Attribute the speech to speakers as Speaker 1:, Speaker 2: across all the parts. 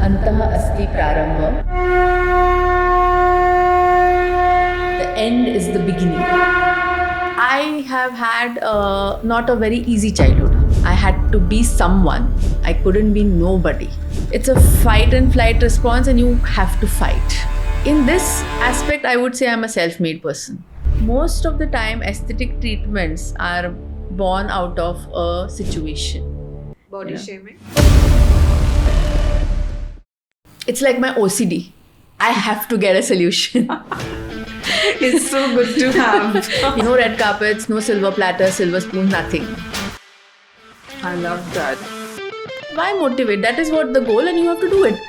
Speaker 1: Antah asti prarambha. The end is the beginning. I have had not a very easy childhood. I had to be someone. I couldn't be nobody. It's a fight and flight response, and you have to fight. In this aspect, I would say I'm a self-made person. Most of the time, aesthetic treatments are born out of a situation.
Speaker 2: Body
Speaker 1: Yeah.
Speaker 2: shaming.
Speaker 1: It's like my OCD. I have to get a solution.
Speaker 2: It's so good to have.
Speaker 1: No red carpets, no silver platter, silver spoon, nothing.
Speaker 2: I love that.
Speaker 1: Why motivate? That is what the goal, and you have to do it.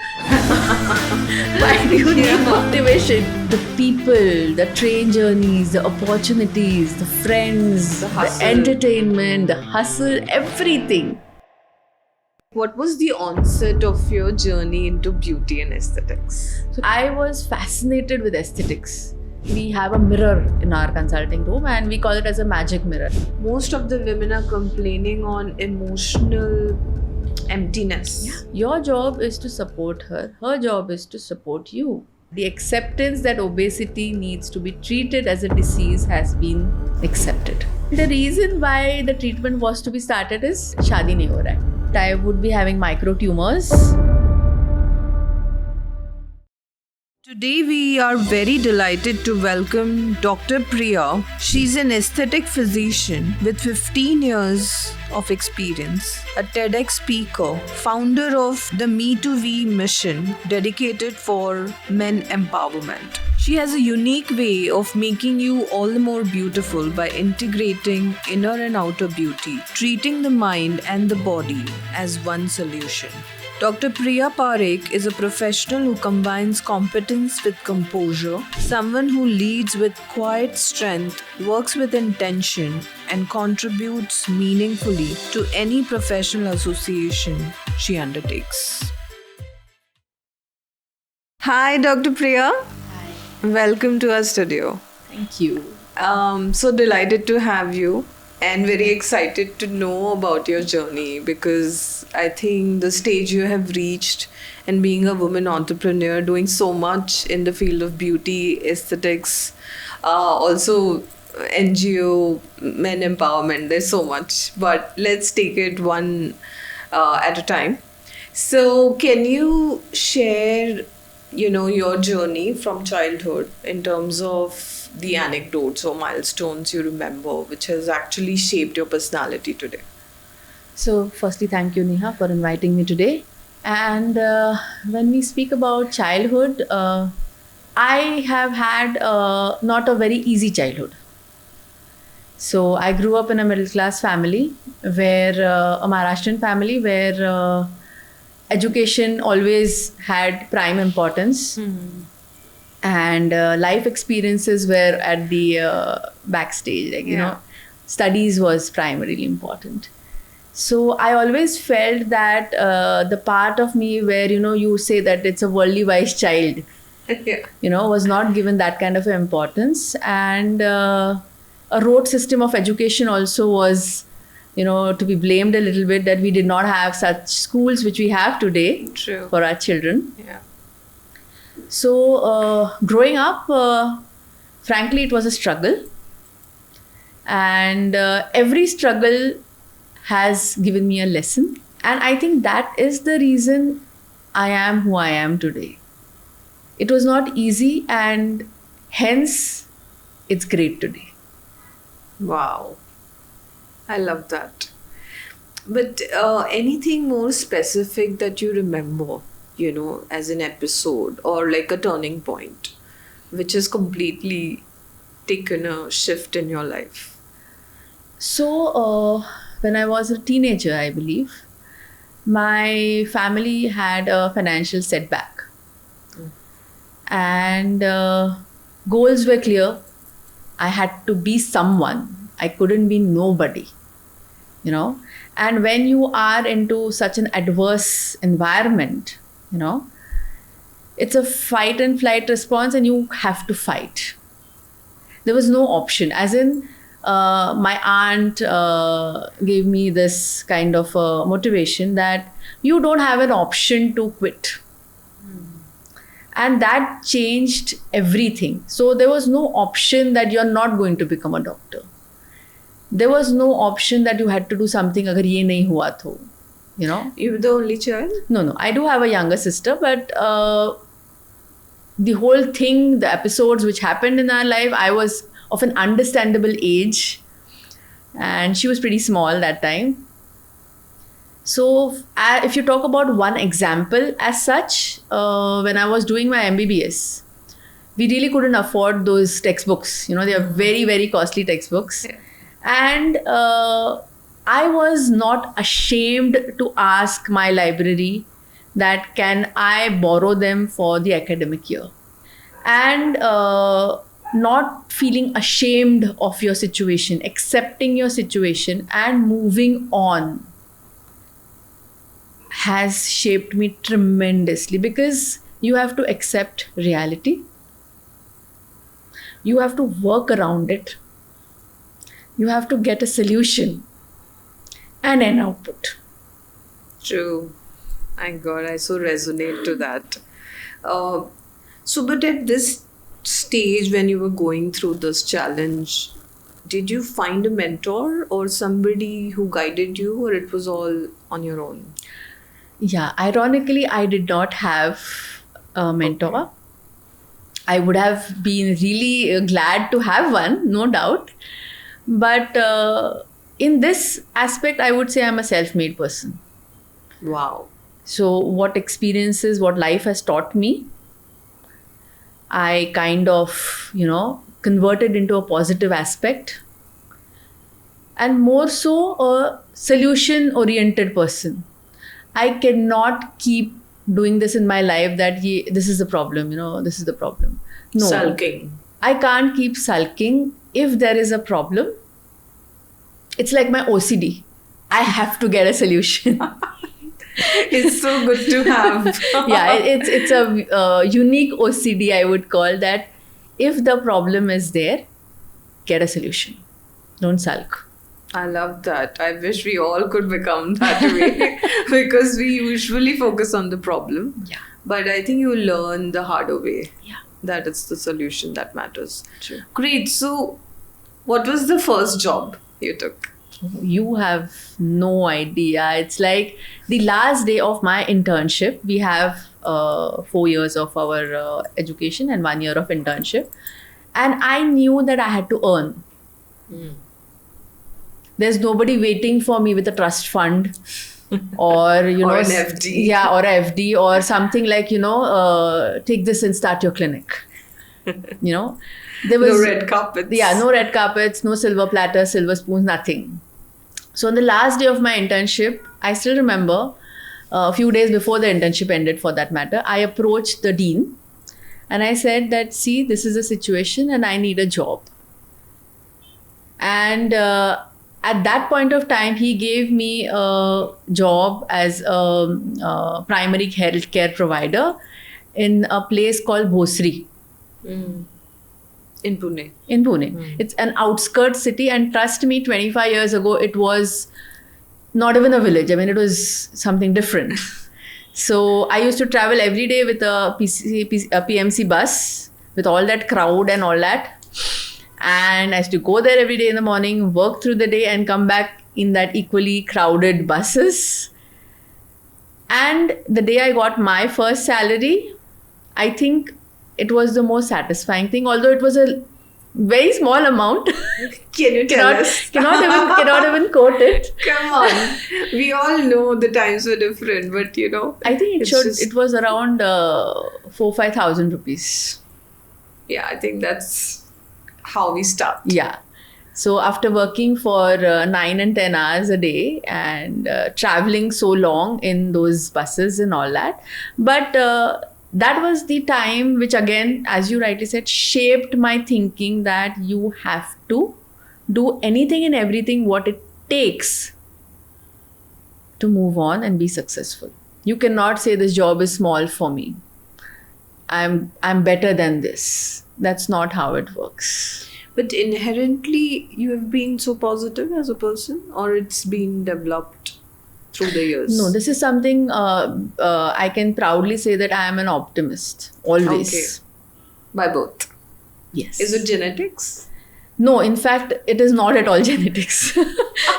Speaker 1: Why do you need motivation? The people, the train journeys, the opportunities, the friends,
Speaker 2: The
Speaker 1: the
Speaker 2: hustle.
Speaker 1: entertainment, the hustle, everything.
Speaker 2: What was the onset of your journey into beauty and aesthetics?
Speaker 1: So I was fascinated with aesthetics. We have a mirror in our consulting room, and we call it as a magic mirror.
Speaker 2: Most of the women are complaining on emotional emptiness.
Speaker 1: Your job is to support her. Her job is to support you. The acceptance that obesity needs to be treated as a disease has been accepted. The reason why the treatment was to be started is Shadi nahi ho raha hai. I would be having micro tumors.
Speaker 2: Today we are very delighted to welcome Dr. Priya. She's an aesthetic physician with 15 years of experience, a TEDx speaker, founder of the Me to We mission dedicated for men empowerment. She has a unique way of making you all the more beautiful by integrating inner and outer beauty, treating the mind and the body as one solution. Dr. Priya Parekh is a professional who combines competence with composure, someone who leads with quiet strength, works with intention, and contributes meaningfully to any professional association she undertakes. Hi, Dr. Priya. Welcome to our studio.
Speaker 1: Thank you.
Speaker 2: So delighted to have you and very excited to know about your journey, because I think the stage you have reached and being a woman entrepreneur, doing so much in the field of beauty, aesthetics, also NGO, men empowerment, there's so much. But let's take it one at a time. So can you share your journey from childhood in terms of the anecdotes or milestones you remember which has actually shaped your personality today?
Speaker 1: So, firstly, thank you, Neha, for inviting me today. And when we speak about childhood, I have had not a very easy childhood. So, I grew up in a middle class family, where a Maharashtrian family, where education always had prime importance. And life experiences were at the backstage, studies was primarily important. So I always felt that the part of me where you say that it's a worldly wise child,
Speaker 2: Yeah.
Speaker 1: was not given that kind of importance. And a rote system of education also was to be blamed a little bit, that we did not have such schools which we have today
Speaker 2: True.
Speaker 1: for our children.
Speaker 2: Yeah.
Speaker 1: So growing up, frankly, it was a struggle, and every struggle has given me a lesson, and I think that is the reason I am who I am today. It was not easy, and hence it's great today.
Speaker 2: Wow. I love that. But anything more specific that you remember, as an episode or like a turning point, which has completely taken a shift in your life?
Speaker 1: So when I was a teenager, I believe, my family had a financial setback, and goals were clear. I had to be someone. I couldn't be nobody, And when you are into such an adverse environment, it's a fight and flight response, and you have to fight. There was no option. As in, my aunt gave me this kind of motivation that you don't have an option to quit. And that changed everything. So there was no option that you're not going to become a doctor. There was no option that you had to do something agar ye nahi hua to, you know.
Speaker 2: You were the only child?
Speaker 1: No, I do have a younger sister, but the whole thing, the episodes which happened in our life, I was of an understandable age, and she was pretty small that time. So if you talk about one example as such, when I was doing my MBBS, we really couldn't afford those textbooks. You know, they are very, very costly textbooks.
Speaker 2: Yeah.
Speaker 1: And I was not ashamed to ask my library that can I borrow them for the academic year. And not feeling ashamed of your situation, accepting your situation and moving on has shaped me tremendously, because you have to accept reality. You have to work around it. You have to get a solution and an output.
Speaker 2: True. Thank God, I so resonate to that. But at this stage, when you were going through this challenge, did you find a mentor or somebody who guided you, or it was all on your own?
Speaker 1: Yeah, ironically, I did not have a mentor.
Speaker 2: Okay.
Speaker 1: I would have been really glad to have one, no doubt. But in this aspect, I would say I'm a self-made person.
Speaker 2: Wow.
Speaker 1: So what experiences, what life has taught me, I kind of, converted into a positive aspect. And more so a solution-oriented person. I cannot keep doing this in my life that this is the problem, this is the problem. No.
Speaker 2: Sulking.
Speaker 1: I can't keep sulking. If there is a problem, it's like my OCD. I have to get a solution.
Speaker 2: It's so good to have.
Speaker 1: Yeah, it's a unique OCD, I would call that. If the problem is there, get a solution. Don't sulk.
Speaker 2: I love that. I wish we all could become that way because we usually focus on the problem.
Speaker 1: Yeah.
Speaker 2: But I think you learn the harder way.
Speaker 1: Yeah.
Speaker 2: That it's the solution that matters.
Speaker 1: True.
Speaker 2: Great. So, what was the first job you took?
Speaker 1: You have no idea. It's like the last day of my internship. We have 4 years of our education and 1 year of internship. And I knew that I had to earn. There's nobody waiting for me with a trust fund or,
Speaker 2: Or an FD.
Speaker 1: Yeah, or a FD or something like, take this and start your clinic. There was
Speaker 2: No red carpets.
Speaker 1: Yeah, no red carpets, no silver platters, silver spoons, nothing. So on the last day of my internship, I still remember a few days before the internship ended, for that matter, I approached the dean and I said that, see, this is a situation and I need a job. And at that point of time, he gave me a job as a primary health care provider in a place called Bhosri.
Speaker 2: In Pune.
Speaker 1: In Pune. It's an outskirts city, and trust me, 25 years ago, it was not even a village. I mean, it was something different. So I used to travel every day with a PMC bus with all that crowd and all that. And I used to go there every day in the morning, work through the day and come back in that equally crowded buses. And the day I got my first salary, I think it was the most satisfying thing, although it was a very small amount.
Speaker 2: Can you tell us?
Speaker 1: cannot even quote it.
Speaker 2: Come on. We all know the times were different, but
Speaker 1: I think
Speaker 2: It's
Speaker 1: it was around 4,000-5,000 rupees.
Speaker 2: Yeah, I think that's how we start.
Speaker 1: Yeah. So after working for 9 and 10 hours a day and traveling so long in those buses and all that. But that was the time which, again, as you rightly said, shaped my thinking that you have to do anything and everything what it takes to move on and be successful. You cannot say this job is small for me. I'm better than this. That's not how it works.
Speaker 2: But inherently, you have been so positive as a person, or it's been developed? through the years?
Speaker 1: No, this is something I can proudly say that I am an optimist. Always.
Speaker 2: Okay. By both.
Speaker 1: Yes.
Speaker 2: Is it genetics?
Speaker 1: No, in fact, it is not at all genetics.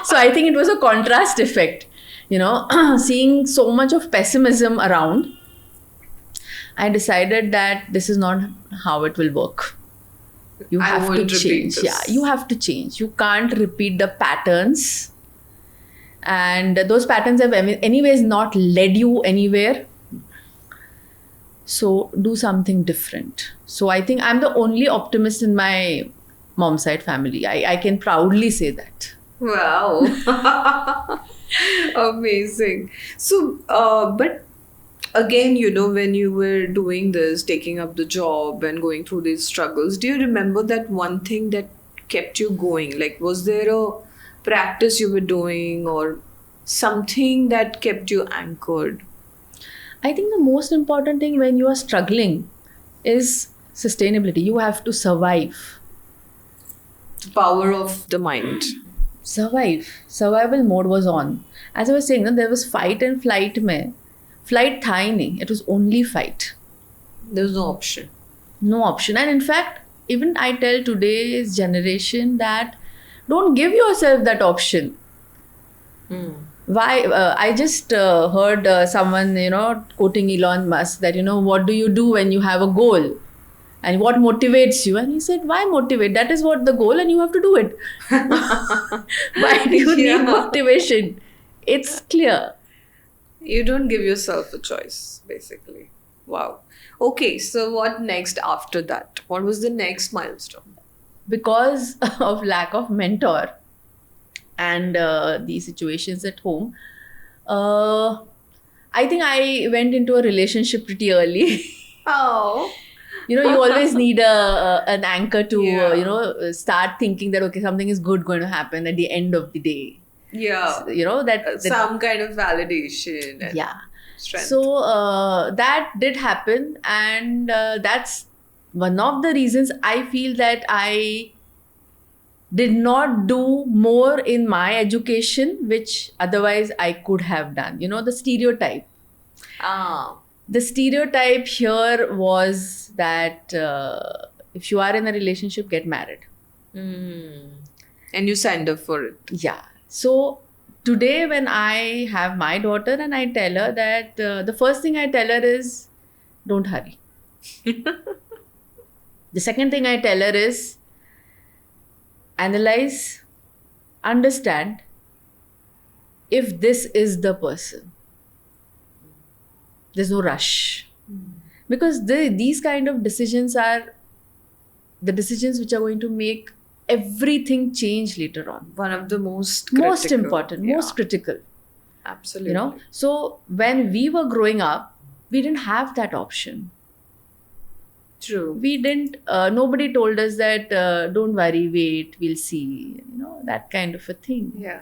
Speaker 1: So I think it was a contrast effect. You know, seeing so much of pessimism around, I decided that this is not how it will work. You
Speaker 2: I
Speaker 1: have to
Speaker 2: won't repeat
Speaker 1: change.
Speaker 2: this.
Speaker 1: Yeah, you have to change. You can't repeat the patterns. And those patterns have anyways not led you anywhere. So do something different. So I think I'm the only optimist in my mom's side family. I can proudly say that.
Speaker 2: Wow. Amazing. So, but again, you know, when you were doing this, taking up the job and going through these struggles, do you remember that one thing that kept you going? Like, was there a practice you were doing or something that kept you anchored?
Speaker 1: I think the most important thing when you are struggling is sustainability. You have to survive.
Speaker 2: The power of the mind.
Speaker 1: Survival mode was on. As I was saying, there was fight and flight mein. Flight tha hi nahi. It was only fight.
Speaker 2: There's no option.
Speaker 1: No option. And in fact, even I tell today's generation that don't give yourself that option. Why? I just heard someone, quoting Elon Musk that, what do you do when you have a goal? And what motivates you? And he said, why motivate? That is what the goal and you have to do it. Why do you need motivation? It's clear.
Speaker 2: You don't give yourself a choice, basically. Wow. Okay, so what next after that? What was the next milestone?
Speaker 1: Because of lack of mentor and the situations at home, I think I went into a relationship pretty early.
Speaker 2: Oh.
Speaker 1: You always need an anchor to,
Speaker 2: Yeah.
Speaker 1: start thinking that, okay, something is good going to happen at the end of the day.
Speaker 2: Yeah.
Speaker 1: That
Speaker 2: Some kind of validation. And
Speaker 1: yeah.
Speaker 2: strength.
Speaker 1: So that did happen. And that's one of the reasons I feel that I did not do more in my education, which otherwise I could have done. The stereotype. The stereotype here was that if you are in a relationship, get married.
Speaker 2: And you signed up for it.
Speaker 1: Yeah. So today when I have my daughter and I tell her that the first thing I tell her is don't hurry. The second thing I tell her is analyze, understand if this is the person. There's no rush. Because these kind of decisions are the decisions which are going to make everything change later on.
Speaker 2: One of the most
Speaker 1: Important,
Speaker 2: Yeah.
Speaker 1: most critical.
Speaker 2: Absolutely.
Speaker 1: So when we were growing up, we didn't have that option.
Speaker 2: True.
Speaker 1: We didn't, nobody told us that, don't worry, wait, we'll see, that kind of a thing.
Speaker 2: Yeah.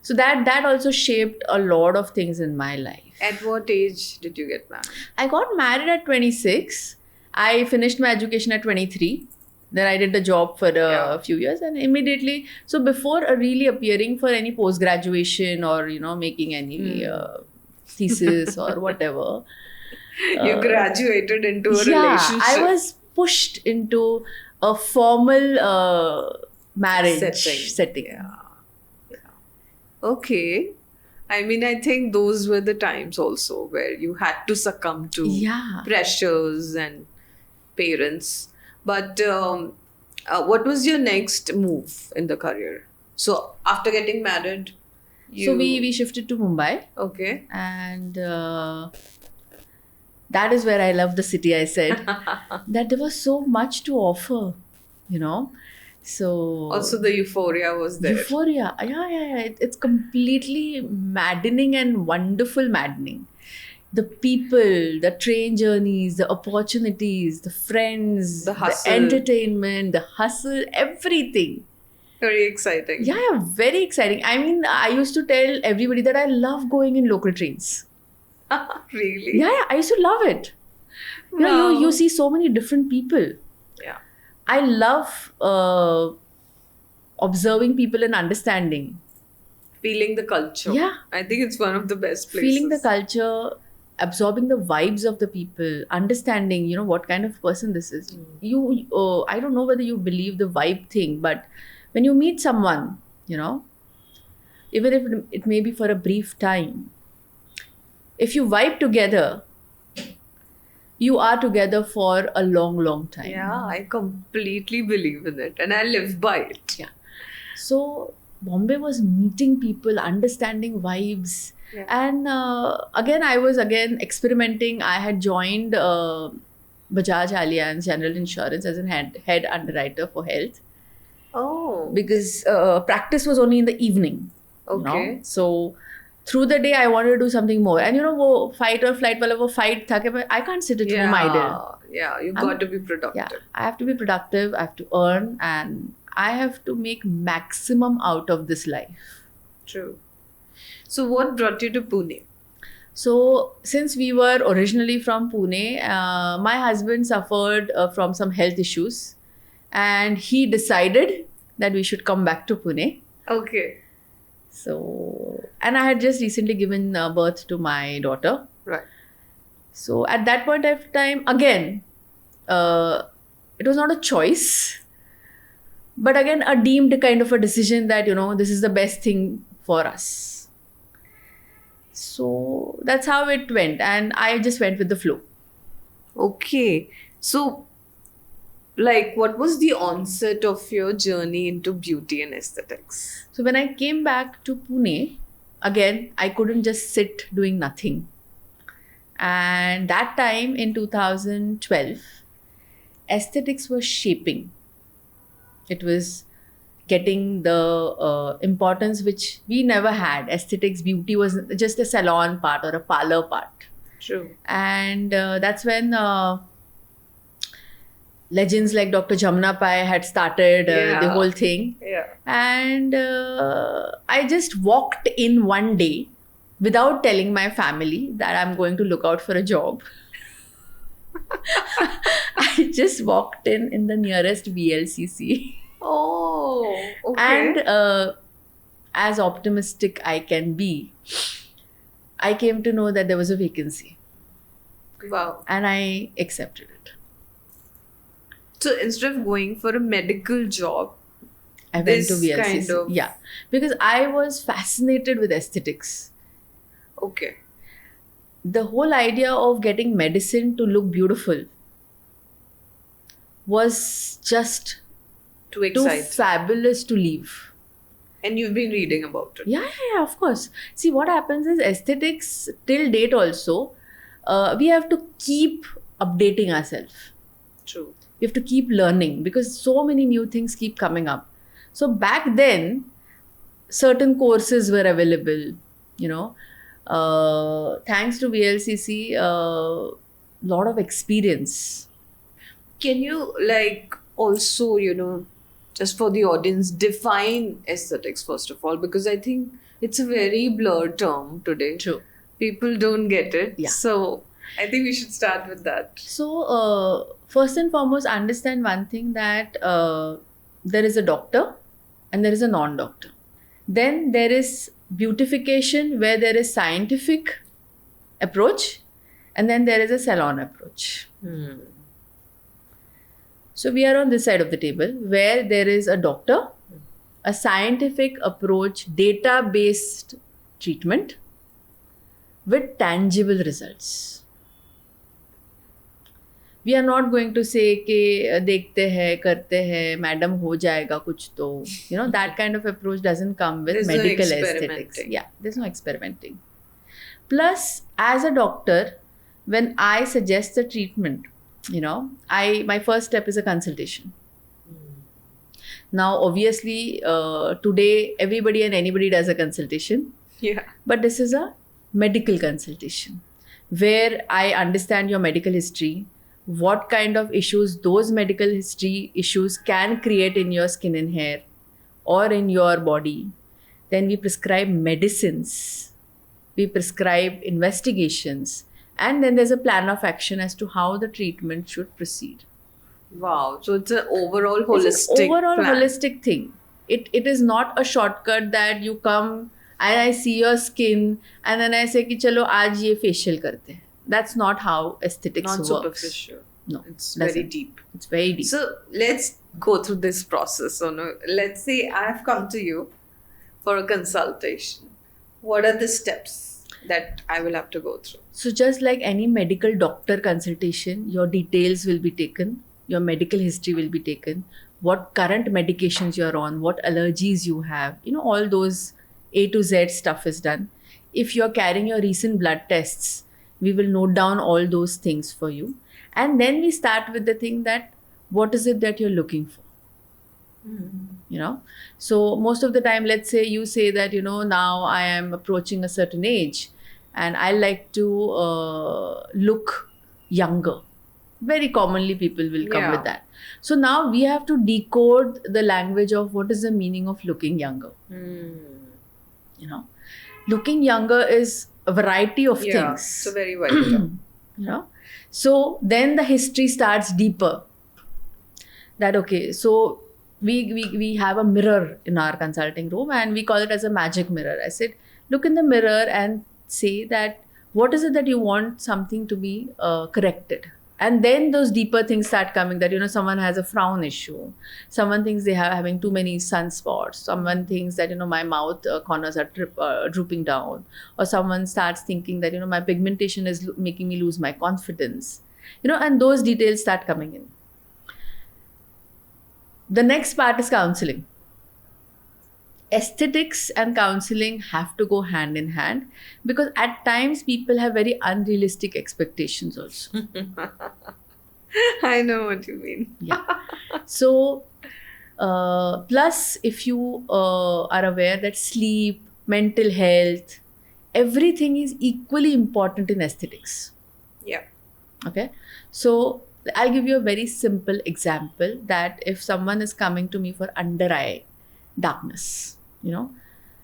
Speaker 1: So that also shaped a lot of things in my life.
Speaker 2: At what age did you get married?
Speaker 1: I got married at 26. I finished my education at 23. Then I did the job for a few years and immediately, so before really appearing for any post-graduation or, making any thesis or whatever.
Speaker 2: You graduated into a relationship.
Speaker 1: I was pushed into a formal marriage setting.
Speaker 2: Yeah. Okay. I mean, I think those were the times also where you had to succumb to pressures and parents. But what was your next move in the career? So after getting married,
Speaker 1: so we shifted to Mumbai.
Speaker 2: Okay.
Speaker 1: And that is where I love the city. I said that there was so much to offer, So
Speaker 2: also the euphoria was there.
Speaker 1: Euphoria, yeah. It's completely maddening and wonderful maddening. The people, the train journeys, the opportunities, the friends,
Speaker 2: The hustle.
Speaker 1: entertainment, the hustle, everything.
Speaker 2: Very exciting.
Speaker 1: Yeah, very exciting. I mean, I used to tell everybody that I love going in local trains.
Speaker 2: Really?
Speaker 1: Yeah, I used to love it.
Speaker 2: Wow.
Speaker 1: You see so many different people.
Speaker 2: Yeah.
Speaker 1: I love observing people and understanding
Speaker 2: feeling the culture.
Speaker 1: Yeah.
Speaker 2: I think it's one of the best places.
Speaker 1: Feeling the culture, absorbing the vibes of the people, understanding, what kind of person this is. I don't know whether you believe the vibe thing, but when you meet someone, even if it may be for a brief time, if you vibe together, you are together for a long, long time.
Speaker 2: Yeah, I completely believe in it and I live by it.
Speaker 1: Yeah. So Bombay was meeting people, understanding vibes.
Speaker 2: Yeah.
Speaker 1: And again, I was experimenting. I had joined Bajaj Allianz General Insurance as a head underwriter for health
Speaker 2: Oh,
Speaker 1: because practice was only in the evening.
Speaker 2: okay.
Speaker 1: So through the day, I wanted to do something more. And wo fight or flight, wala wo fight tha ke I can't sit at home idle.
Speaker 2: Yeah, you got to be productive.
Speaker 1: Yeah, I have to be productive. I have to earn, and I have to make maximum out of this life.
Speaker 2: True. So, what brought you to Pune?
Speaker 1: So, since we were originally from Pune, my husband suffered from some health issues, and he decided that we should come back to Pune.
Speaker 2: Okay.
Speaker 1: So, and I had just recently given birth to my daughter.
Speaker 2: Right.
Speaker 1: So, at that point of time, again, it was not a choice, but again, a deemed kind of a decision that, this is the best thing for us. So, that's how it went. And I just went with the flow.
Speaker 2: Okay. So, what was the onset of your journey into beauty and aesthetics?
Speaker 1: So, when I came back to Pune, again, I couldn't just sit doing nothing. And that time in 2012, aesthetics was shaping. It was getting the importance which we never had. Aesthetics, beauty was just a salon part or a parlor part.
Speaker 2: True.
Speaker 1: And that's when legends like Dr. Jamna Pai had started the whole thing.
Speaker 2: Yeah.
Speaker 1: And I just walked in one day without telling my family that I'm going to look out for a job. I just walked in the nearest VLCC.
Speaker 2: Oh, okay.
Speaker 1: And as optimistic I can be, I came to know that there was a vacancy.
Speaker 2: Wow.
Speaker 1: And I accepted it.
Speaker 2: So instead of going for a medical job,
Speaker 1: I went to
Speaker 2: this
Speaker 1: VLCC.
Speaker 2: kind of-
Speaker 1: Yeah. Because I was fascinated with aesthetics.
Speaker 2: okay.
Speaker 1: The whole idea of getting medicine to look beautiful was just
Speaker 2: Too
Speaker 1: too
Speaker 2: excited.
Speaker 1: fabulous to leave.
Speaker 2: And you've been reading about it.
Speaker 1: Yeah, of course. See, what happens is aesthetics till date also, we have to keep updating ourselves.
Speaker 2: True.
Speaker 1: We have to keep learning because so many new things keep coming up. So back then, certain courses were available, thanks to VLCC, lot of experience.
Speaker 2: Can you also, just for the audience, define aesthetics first of all? Because I think it's a very blurred term today.
Speaker 1: True.
Speaker 2: People don't get it.
Speaker 1: Yeah.
Speaker 2: So I think we should start with that.
Speaker 1: So, first and foremost, understand one thing that there is a doctor and there is a non-doctor. Then there is beautification where there is scientific approach and then there is a salon approach. So we are on this side of the table where there is a doctor, a scientific approach, data-based treatment with tangible results. We are not going to say कि देखते हैं, करते हैं, madam हो जाएगा कुछ तो. That kind of approach doesn't come with
Speaker 2: There's no
Speaker 1: medical aesthetics.
Speaker 2: experimenting.
Speaker 1: Yeah, there's no experimenting. Plus, as a doctor, when I suggest the treatment, my first step is a consultation. Now, obviously, today everybody and anybody does a consultation.
Speaker 2: Yeah.
Speaker 1: But this is a medical consultation where I understand your medical history, what kind of issues those medical history issues can create in your skin and hair or in your body. Then we prescribe medicines, we prescribe investigations, and then there's a plan of action as to how the treatment should proceed.
Speaker 2: Wow. So it's an overall
Speaker 1: It's
Speaker 2: holistic
Speaker 1: an overall
Speaker 2: plan.
Speaker 1: holistic thing. It is not a shortcut that you come and I see your skin and then I say कि चलो आज ये facial करते हैं. That's not how aesthetics
Speaker 2: Not
Speaker 1: works.
Speaker 2: superficial.
Speaker 1: No,
Speaker 2: It's
Speaker 1: doesn't.
Speaker 2: very deep.
Speaker 1: It's very deep.
Speaker 2: So let's go through this process. So no, let's say I've come to you for a consultation. What are the steps that I will have to go through?
Speaker 1: So just like any medical doctor consultation, your details will be taken, your medical history will be taken, what current medications you're on, what allergies you have, all those A to Z stuff is done. If you're carrying your recent blood tests, we will note down all those things for you. And then we start with the thing that what is it that you're looking for? So most of the time, let's say you say that now I am approaching a certain age and I like to look younger. Very commonly people will come with that. So now we have to decode the language of what is the meaning of looking younger. Looking younger is a variety of things.
Speaker 2: So very wide.
Speaker 1: So then the history starts deeper. That okay, so we have a mirror in our consulting room and we call it as a magic mirror. I said, look in the mirror and say that what is it that you want something to be corrected. And then those deeper things start coming that, someone has a frown issue. Someone thinks they are having too many sunspots. Someone thinks that, my mouth corners are drooping down. Or someone starts thinking that, my pigmentation is making me lose my confidence. And those details start coming in. The next part is counseling. Aesthetics and counseling have to go hand in hand because at times people have very unrealistic expectations also.
Speaker 2: I know what you mean.
Speaker 1: Yeah. So, plus if you are aware that sleep, mental health, everything is equally important in aesthetics.
Speaker 2: Yeah.
Speaker 1: Okay. So, I'll give you a very simple example that if someone is coming to me for under eye darkness,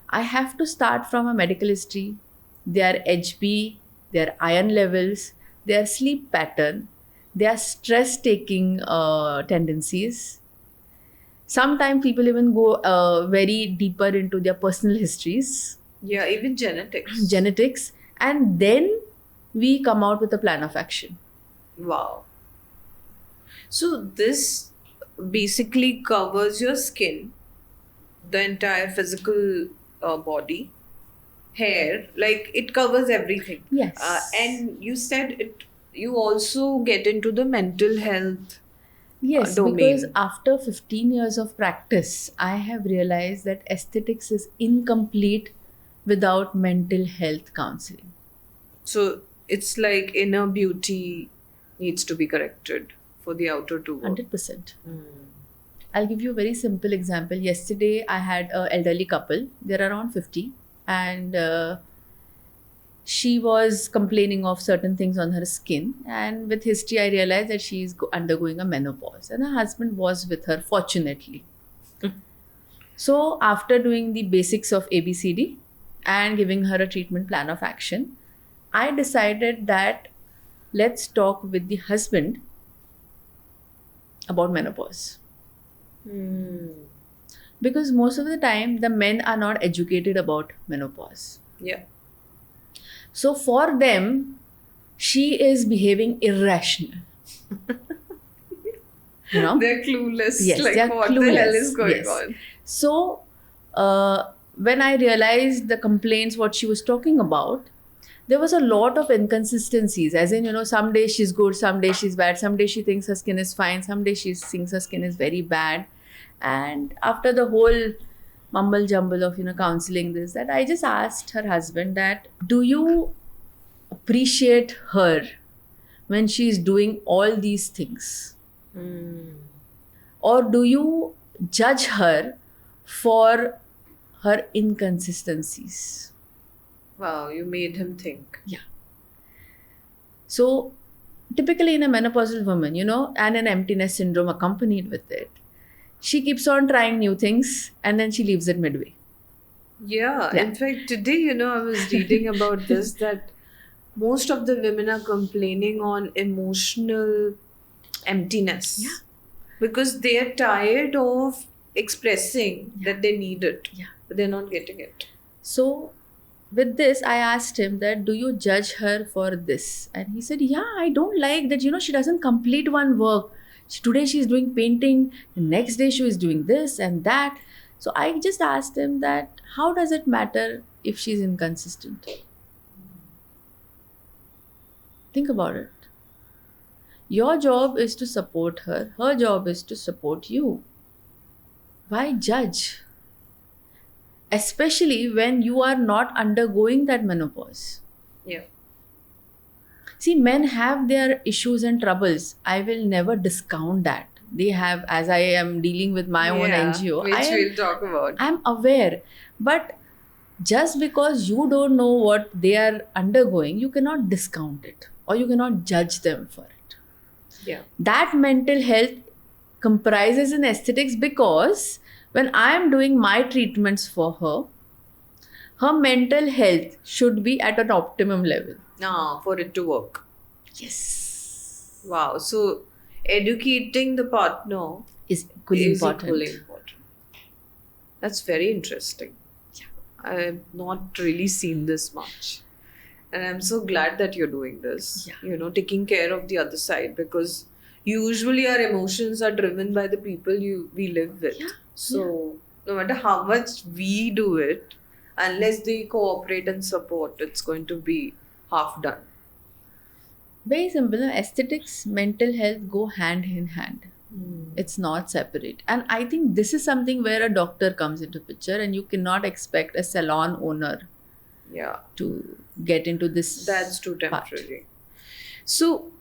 Speaker 1: I have to start from a medical history, their HB, their iron levels, their sleep pattern, their stress taking tendencies. Sometimes people even go very deeper into their personal histories.
Speaker 2: Yeah, even
Speaker 1: Genetics. And then we come out with a plan of action.
Speaker 2: Wow. So this basically covers your skin, the entire physical body, hair, like it covers everything.
Speaker 1: Yes.
Speaker 2: And you said you also get into the mental health domain.
Speaker 1: Because after 15 years of practice, I have realized that aesthetics is incomplete without mental health counseling.
Speaker 2: So it's like inner beauty needs to be corrected for the outer to work.
Speaker 1: 100%. I'll give you a very simple example. Yesterday, I had an elderly couple. They're around 50. And she was complaining of certain things on her skin. And with history, I realized that she is undergoing a menopause. And her husband was with her, fortunately. So after doing the basics of ABCD and giving her a treatment plan of action, I decided that let's talk with the husband about menopause. Because most of the time the men are not educated about menopause.
Speaker 2: Yeah.
Speaker 1: So for them, she is behaving irrational.
Speaker 2: They're clueless.
Speaker 1: Yes,
Speaker 2: like
Speaker 1: they're
Speaker 2: what
Speaker 1: clueless.
Speaker 2: the hell is going on?
Speaker 1: So when I realized the complaints, what she was talking about, there was a lot of inconsistencies. As in, some days she's good, some days she's bad, some days she thinks her skin is fine, some days she thinks her skin is very bad. And after the whole mumble jumble of, counseling this, that I just asked her husband that, do you appreciate her when she's doing all these things? Or do you judge her for her inconsistencies?
Speaker 2: Wow, you made him think.
Speaker 1: Yeah. So typically in a menopausal woman, and an emptiness syndrome accompanied with it, she keeps on trying new things and then she leaves it midway.
Speaker 2: Yeah. In fact, today, I was reading about this, that most of the women are complaining on emotional emptiness.
Speaker 1: Yeah.
Speaker 2: Because they are tired of expressing that they need it.
Speaker 1: Yeah.
Speaker 2: But they're not getting it.
Speaker 1: So with this, I asked him that, do you judge her for this? And he said, yeah, I don't like that, she doesn't complete one work. Today she's doing painting, the next day she is doing this and that. So I just asked him that, how does it matter if she's inconsistent? Think about it. Your job is to support her. Her job is to support you. Why judge? Especially when you are not undergoing that menopause.
Speaker 2: Yeah.
Speaker 1: See, men have their issues and troubles. I will never discount that. They have, as I am dealing with my own NGO,
Speaker 2: which we'll talk about.
Speaker 1: I'm aware. But just because you don't know what they are undergoing, you cannot discount it or you cannot judge them for it.
Speaker 2: Yeah.
Speaker 1: That mental health comprises in aesthetics, because when I am doing my treatments for her, her mental health should be at an optimum level.
Speaker 2: For it to work.
Speaker 1: Yes.
Speaker 2: Wow. So educating the partner
Speaker 1: Is equally
Speaker 2: is
Speaker 1: important.
Speaker 2: equally important. That's very interesting.
Speaker 1: Yeah.
Speaker 2: I've not really seen this much. And I'm so glad that you're doing this.
Speaker 1: Yeah.
Speaker 2: Taking care of the other side, because usually our emotions are driven by the people we live with.
Speaker 1: Yeah.
Speaker 2: So no matter how much we do it, unless they cooperate and support, it's going to be half done.
Speaker 1: Very simple. Aesthetics, mental health go hand in hand. It's not separate. And I think this is something where a doctor comes into picture, and you cannot expect a salon owner
Speaker 2: Yeah.
Speaker 1: to get into this.
Speaker 2: That's too
Speaker 1: part.
Speaker 2: temporary. So,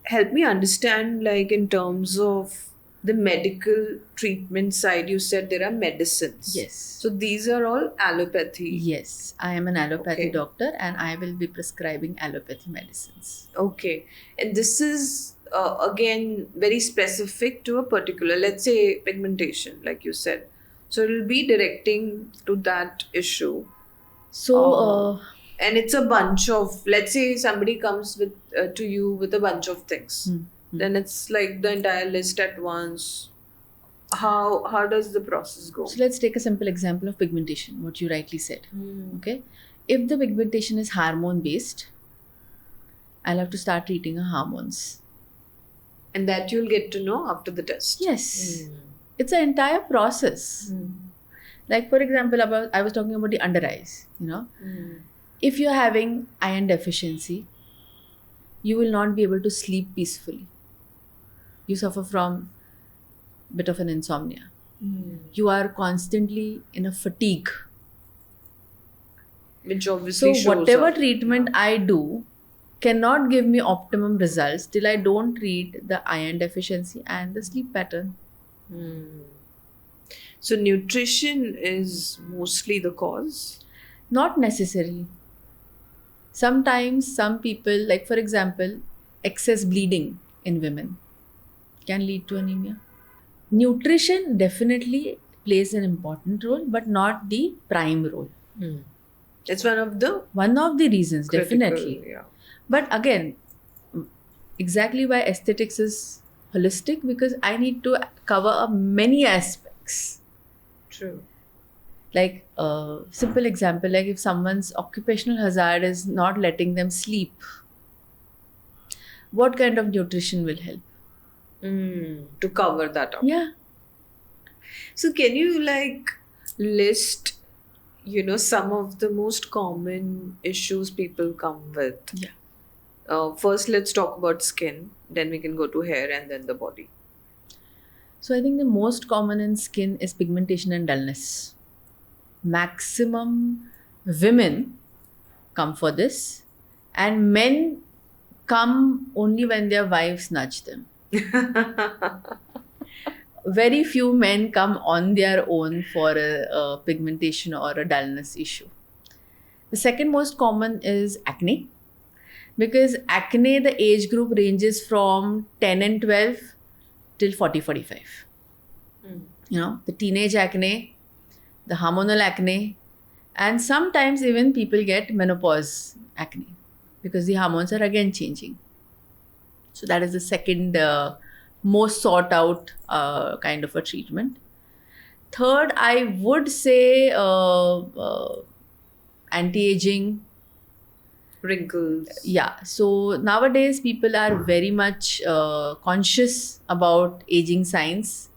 Speaker 2: help me understand, like, in terms of the medical treatment side, you said there are medicines.
Speaker 1: Yes.
Speaker 2: So, these are all allopathy.
Speaker 1: Yes, I am an allopathy
Speaker 2: Okay.
Speaker 1: doctor, and I will be prescribing allopathy medicines.
Speaker 2: Okay. And this is, again, very specific to a particular, let's say, pigmentation, like you said. So, it will be directing to that issue.
Speaker 1: So,
Speaker 2: And it's a bunch of, let's say somebody comes with to you with a bunch of things. Then it's like the entire list at once. How does the process go?
Speaker 1: so let's take a simple example of pigmentation, what you rightly said. Okay. If the pigmentation is hormone based, I'll have to start treating her hormones.
Speaker 2: And that you'll get to know after the test.
Speaker 1: Yes. It's an entire process. Like, for example, I was talking about the under eyes, If you're having iron deficiency, you will not be able to sleep peacefully. You suffer from a bit of an insomnia. You are constantly in a fatigue.
Speaker 2: Which obviously
Speaker 1: So
Speaker 2: shows
Speaker 1: whatever
Speaker 2: up.
Speaker 1: treatment I do cannot give me optimum results till I don't treat the iron deficiency and the sleep pattern.
Speaker 2: So nutrition is mostly the cause.
Speaker 1: Not necessarily. Sometimes some people, like for example, excess bleeding in women can lead to anemia. Nutrition definitely plays an important role, but not the prime role.
Speaker 2: It's one of the
Speaker 1: One of the reasons,
Speaker 2: critical,
Speaker 1: definitely.
Speaker 2: Yeah.
Speaker 1: But again, exactly why aesthetics is holistic, because I need to cover many aspects.
Speaker 2: True.
Speaker 1: Like a simple example, like if someone's occupational hazard is not letting them sleep, what kind of nutrition will help?
Speaker 2: To cover that up.
Speaker 1: Yeah.
Speaker 2: So can you list, some of the most common issues people come with?
Speaker 1: Yeah.
Speaker 2: First, let's talk about skin. Then we can go to hair and then the body.
Speaker 1: So I think the most common in skin is pigmentation and dullness. Maximum women come for this, and men come only when their wives nudge them. Very few men come on their own for a pigmentation or a dullness issue. The second most common is acne, because acne, the age group ranges from 10 and 12 till 40-45. The teenage acne, the hormonal acne, and sometimes even people get menopause acne because the hormones are again changing. So that is the second most sought out kind of a treatment. Third, I would say anti-aging.
Speaker 2: Wrinkles.
Speaker 1: Yeah. So nowadays, people are very much conscious about aging signs,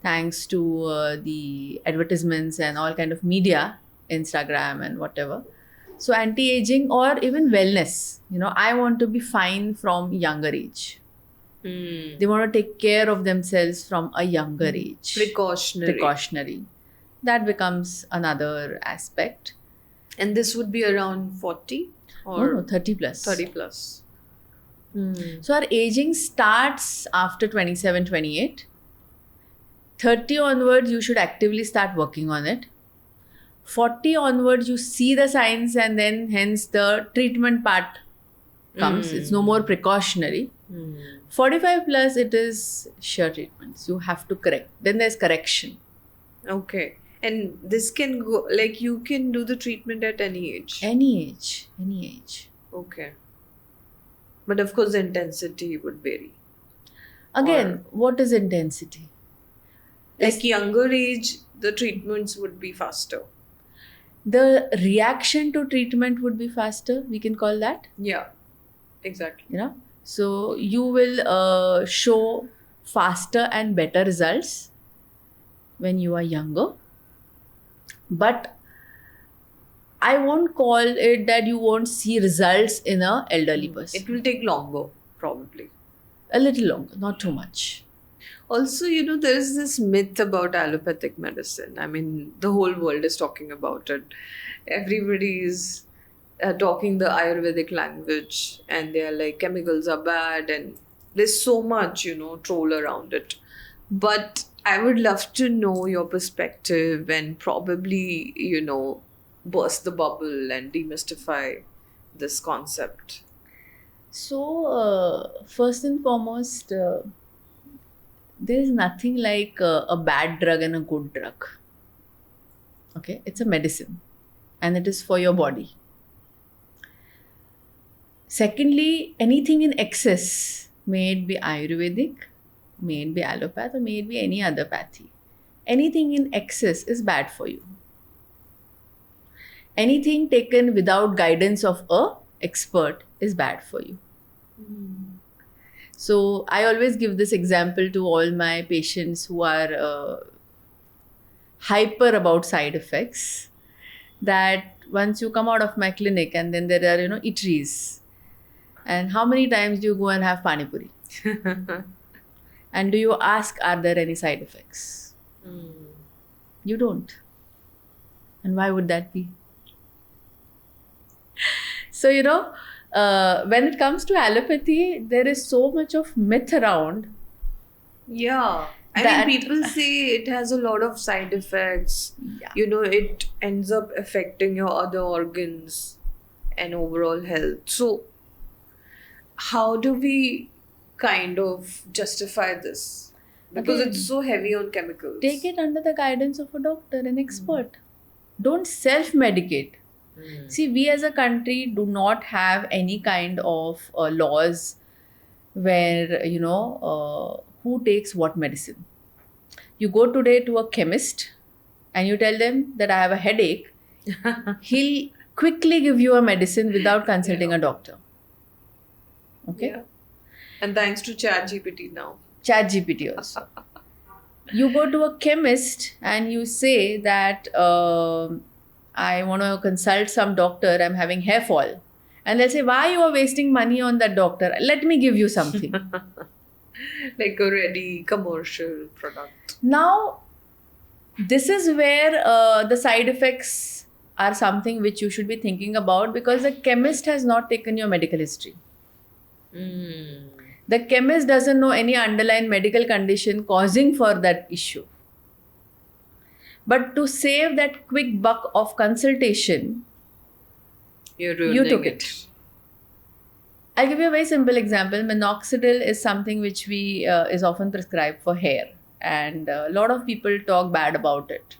Speaker 1: thanks to the advertisements and all kind of media, Instagram and whatever. So anti-aging or even wellness. I want to be fine from younger age. They want to take care of themselves from a younger age. Precautionary. That becomes another aspect.
Speaker 2: And this would be around 40 or
Speaker 1: No, 30 plus.
Speaker 2: 30 plus.
Speaker 1: So our aging starts after 27, 28. 30 onwards, you should actively start working on it. 40 onwards, you see the signs, and then hence the treatment part comes. It's no more precautionary. 45 plus, it is sure treatments. You have to correct. Then there's correction.
Speaker 2: Okay. And this can go, like you can do the treatment at any age.
Speaker 1: Any age.
Speaker 2: Okay. But of course, the intensity would vary.
Speaker 1: Again, what is intensity?
Speaker 2: Like younger age, the treatments would be faster.
Speaker 1: The reaction to treatment would be faster. We can call that.
Speaker 2: Yeah, exactly.
Speaker 1: So you will show faster and better results when you are younger. But I won't call it that you won't see results in an elderly person.
Speaker 2: It will take longer, probably.
Speaker 1: A little longer, not too much.
Speaker 2: Also, there is this myth about allopathic medicine. I mean, the whole world is talking about it. Everybody is talking the Ayurvedic language, and they are like, chemicals are bad, and there's so much, troll around it. But I would love to know your perspective and probably, burst the bubble and demystify this concept.
Speaker 1: So, first and foremost, there is nothing like a bad drug and a good drug. Okay, it's a medicine and it is for your body. Secondly, anything in excess, may it be Ayurvedic, may it be allopath, or may it be any other pathy. Anything in excess is bad for you. Anything taken without guidance of a expert is bad for you. So I always give this example to all my patients who are hyper about side effects, that once you come out of my clinic and then there are, eateries, and how many times do you go and have pani puri? And do you ask, are there any side effects? You don't. And why would that be? So, when it comes to allopathy, there is so much of myth around.
Speaker 2: Yeah. I mean, people say it has a lot of side effects.
Speaker 1: Yeah.
Speaker 2: It ends up affecting your other organs and overall health. So, how do we kind of justify this? Because
Speaker 1: Again,
Speaker 2: it's so heavy on chemicals.
Speaker 1: Take it under the guidance of a doctor, an expert. Don't self-medicate. See, we as a country do not have any kind of laws where, who takes what medicine. You go today to a chemist and you tell them that I have a headache. He'll quickly give you a medicine without consulting a doctor. Okay?
Speaker 2: Yeah. And thanks to ChatGPT now.
Speaker 1: ChatGPT also. You go to a chemist and you say that I want to consult some doctor, I'm having hair fall. And they'll say, why you are wasting money on that doctor? Let me give you something.
Speaker 2: Like a ready commercial product.
Speaker 1: Now, this is where the side effects are something which you should be thinking about, because the chemist has not taken your medical history. The chemist doesn't know any underlying medical condition causing for that issue. But to save that quick buck of consultation, you took it. I'll give you a very simple example. Minoxidil is something which we is often prescribed for hair, and a lot of people talk bad about it.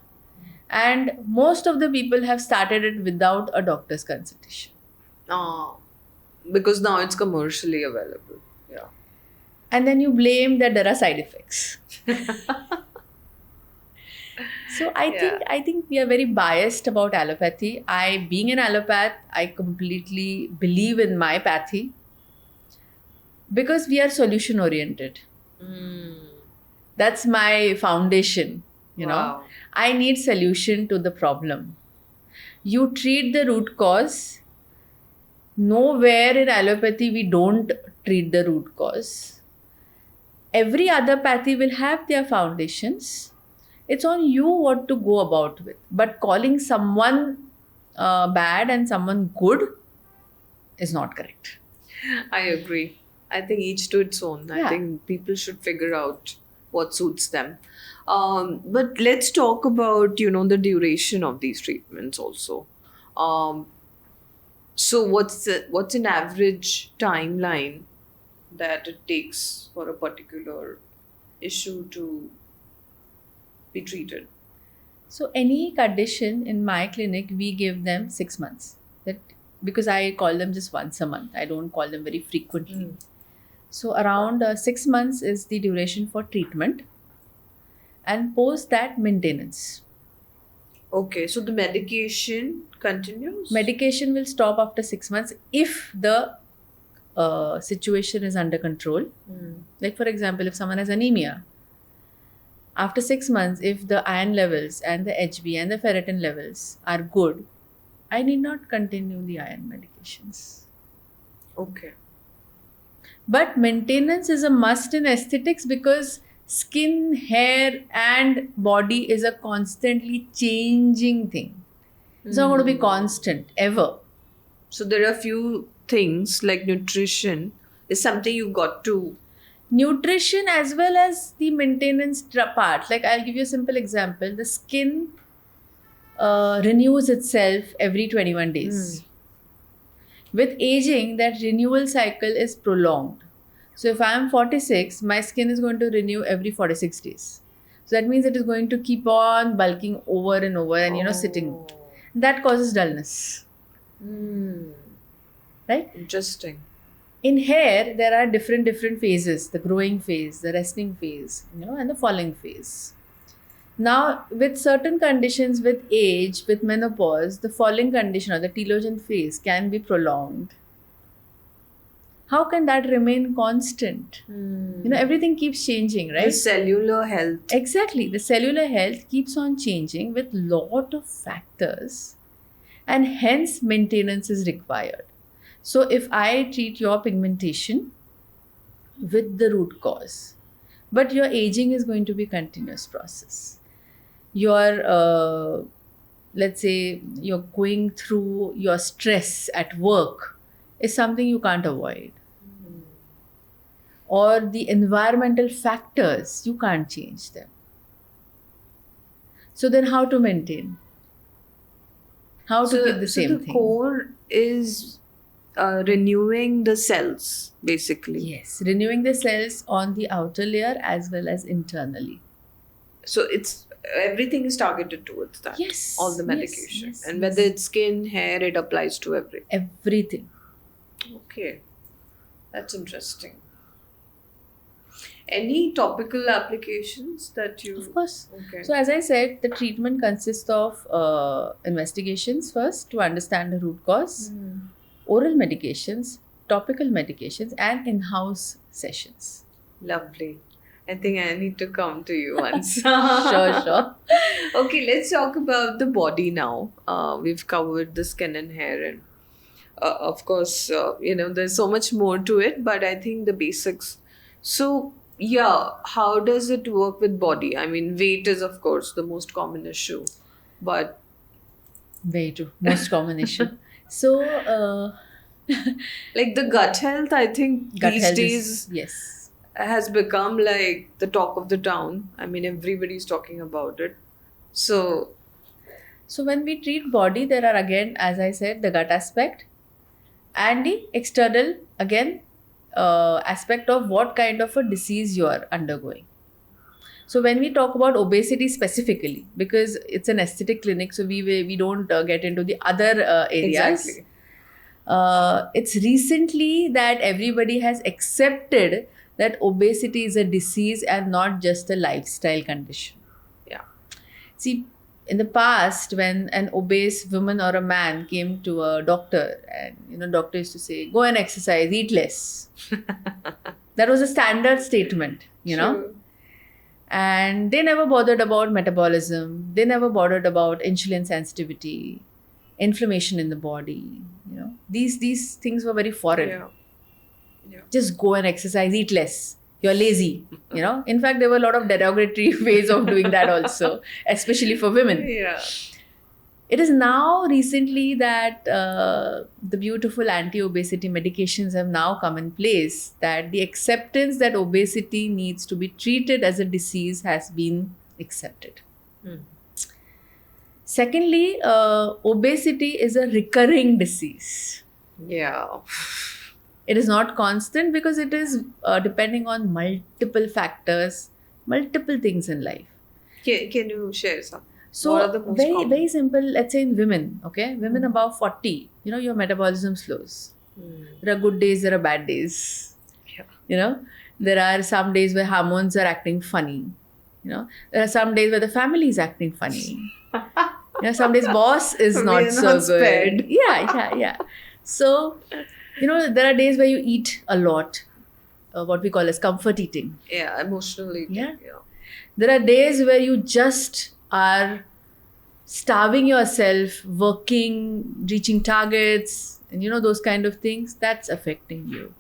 Speaker 1: And most of the people have started it without a doctor's consultation.
Speaker 2: Because now it's commercially available. Yeah.
Speaker 1: And then you blame that there are side effects. So I think we are very biased about allopathy. Being an allopath, I completely believe in my pathy because we are solution oriented. That's my foundation.
Speaker 2: Wow.
Speaker 1: I need solution to the problem. You treat the root cause. Nowhere in allopathy we don't treat the root cause. Every other pathy will have their foundations. It's on you what to go about with. But calling someone bad and someone good is not correct.
Speaker 2: I agree. I think each to its own. I
Speaker 1: Yeah.
Speaker 2: think people should figure out what suits them. But let's talk about, the duration of these treatments also. Um, so what's an average timeline that it takes for a particular issue to be treated?
Speaker 1: So any condition in my clinic, we give them 6 months. That because I call them just once a month. I don't call them very frequently. So around 6 months is the duration for treatment, and post that maintenance.
Speaker 2: Okay, so the medication continues?
Speaker 1: Medication will stop after 6 months if the situation is under control. Like for example, if someone has anemia, after 6 months, if the iron levels and the HB and the ferritin levels are good, I need not continue the iron medications.
Speaker 2: Okay.
Speaker 1: But maintenance is a must in aesthetics because skin, hair, and body is a constantly changing thing. It's not going to be constant ever.
Speaker 2: So there are few things like nutrition is something you've got to.
Speaker 1: Nutrition as well as the maintenance part. Like I'll give you a simple example. The skin renews itself every 21 days. With aging, that renewal cycle is prolonged. So if I am 46, my skin is going to renew every 46 days. So that means it is going to keep on bulking over and over and sitting. That causes dullness. Right?
Speaker 2: Interesting.
Speaker 1: In hair, there are different phases: the growing phase, the resting phase, and the falling phase. Now, with certain conditions, with age, with menopause, the falling condition or the telogen phase can be prolonged. How can that remain constant? Everything keeps changing, right?
Speaker 2: The cellular health.
Speaker 1: Exactly. The cellular health keeps on changing with lot of factors, and hence maintenance is required. So if I treat your pigmentation with the root cause, but your aging is going to be continuous process. Your let's say you're going through your stress at work is something you can't avoid. Or the environmental factors, you can't change them. So then how to maintain? How to keep the same
Speaker 2: so the
Speaker 1: thing?
Speaker 2: core is renewing the cells, basically.
Speaker 1: Yes, renewing the cells on the outer layer as well as internally.
Speaker 2: So it's everything is targeted towards that.
Speaker 1: Yes,
Speaker 2: All the
Speaker 1: yes,
Speaker 2: medication.
Speaker 1: yes,
Speaker 2: And
Speaker 1: yes.
Speaker 2: whether it's skin, hair, it applies to everything.
Speaker 1: Everything.
Speaker 2: Okay. That's interesting. Any topical applications that you.
Speaker 1: Of course.
Speaker 2: Okay.
Speaker 1: So as I said, the treatment consists of investigations first to understand the root cause, oral medications, topical medications, and in-house sessions.
Speaker 2: Lovely. I think I need to come to you once.
Speaker 1: Sure.
Speaker 2: Okay, let's talk about the body now. We've covered the skin and hair, and of course, there's so much more to it, but I think the basics. So, yeah, how does it work with body? I mean, weight is, of course, the most common issue, but
Speaker 1: Very true. Most common issue. So,
Speaker 2: like the gut health, I think
Speaker 1: gut
Speaker 2: these
Speaker 1: health
Speaker 2: days
Speaker 1: is, yes.
Speaker 2: has become like the talk of the town. I mean, everybody's talking about it. So,
Speaker 1: So when we treat body, there are again, as I said, the gut aspect and the external, again, aspect of what kind of a disease you are undergoing. So when we talk about obesity specifically, because it's an aesthetic clinic, so we don't get into the other areas.
Speaker 2: exactly.
Speaker 1: It's recently that everybody has accepted that obesity is a disease and not just a lifestyle condition.
Speaker 2: Yeah.
Speaker 1: See, in the past, when an obese woman or a man came to a doctor, and doctor used to say, "Go and exercise, eat less." That was a standard statement,
Speaker 2: True.
Speaker 1: and they never bothered about metabolism. They never bothered about insulin sensitivity, inflammation in the body. These things were very foreign.
Speaker 2: Yeah. Yeah.
Speaker 1: Just go and exercise, eat less. You're lazy. In fact, there were a lot of derogatory ways of doing that also, especially for women.
Speaker 2: Yeah.
Speaker 1: It is now recently that the beautiful anti-obesity medications have now come in place, that the acceptance that obesity needs to be treated as a disease has been accepted. Secondly, obesity is a recurring disease.
Speaker 2: Yeah.
Speaker 1: It is not constant because it is depending on multiple factors, multiple things in life.
Speaker 2: Can you share some?
Speaker 1: So,
Speaker 2: What are the most
Speaker 1: very,
Speaker 2: common?
Speaker 1: very simple, let's say in women, okay? Women above 40, your metabolism slows. There are good days, there are bad days.
Speaker 2: Yeah.
Speaker 1: There are some days where hormones are acting funny. There are some days where the family is acting funny. Some days boss is
Speaker 2: We are
Speaker 1: not so
Speaker 2: not
Speaker 1: good.
Speaker 2: spared.
Speaker 1: Yeah. So, there are days where you eat a lot, what we call as comfort eating.
Speaker 2: Yeah, emotional eating.
Speaker 1: Yeah.
Speaker 2: Yeah.
Speaker 1: There are days where you just are starving yourself, working, reaching targets, and those kind of things. That's affecting you.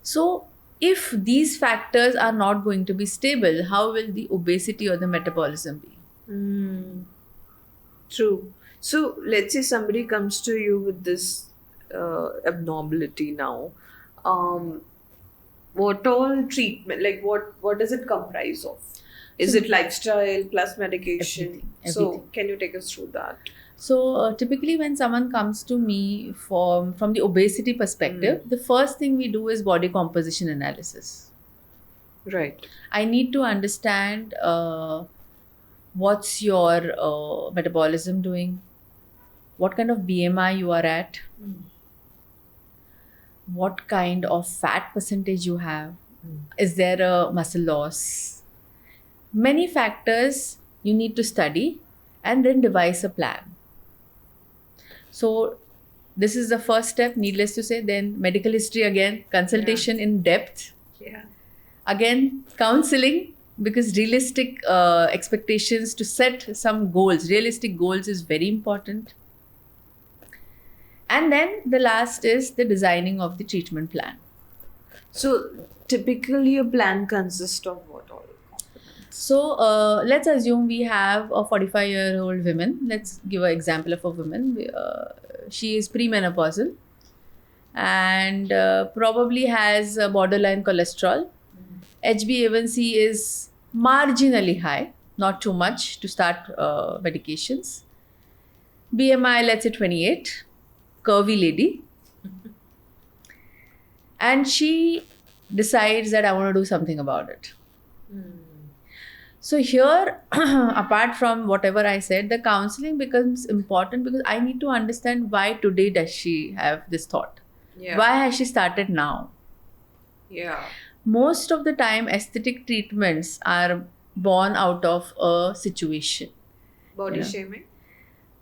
Speaker 1: So, if these factors are not going to be stable, how will the obesity or the metabolism be?
Speaker 2: True. So let's say somebody comes to you with this abnormality now. What all treatment, like what does it comprise of? Is it lifestyle plus medication? So
Speaker 1: Everything.
Speaker 2: can you take us through that?
Speaker 1: So, typically, when someone comes to me from the obesity perspective, the first thing we do is body composition analysis.
Speaker 2: Right.
Speaker 1: I need to understand what's your metabolism doing, what kind of BMI you are at, what kind of fat percentage you have, is there a muscle loss? Many factors you need to study and then devise a plan. So, this is the first step, needless to say. Then, medical history again, consultation in depth.
Speaker 2: Yeah.
Speaker 1: Again, counseling, because realistic expectations, to set some goals, realistic goals is very important. And then the last is the designing of the treatment plan.
Speaker 2: So typically a plan consists of what all?
Speaker 1: So let's assume we have a 45-year-old woman. Let's give an example of a woman. She is premenopausal and probably has borderline cholesterol. HbA1c is marginally high, not too much to start medications. BMI, let's say 28, curvy lady. And she decides that I want to do something about it. So here, apart from whatever I said, the counseling becomes important because I need to understand why today does she have this thought.
Speaker 2: Yeah.
Speaker 1: Why has she started now?
Speaker 2: Yeah.
Speaker 1: Most of the time, aesthetic treatments are born out of a situation.
Speaker 2: Body
Speaker 1: Yeah.
Speaker 2: shaming?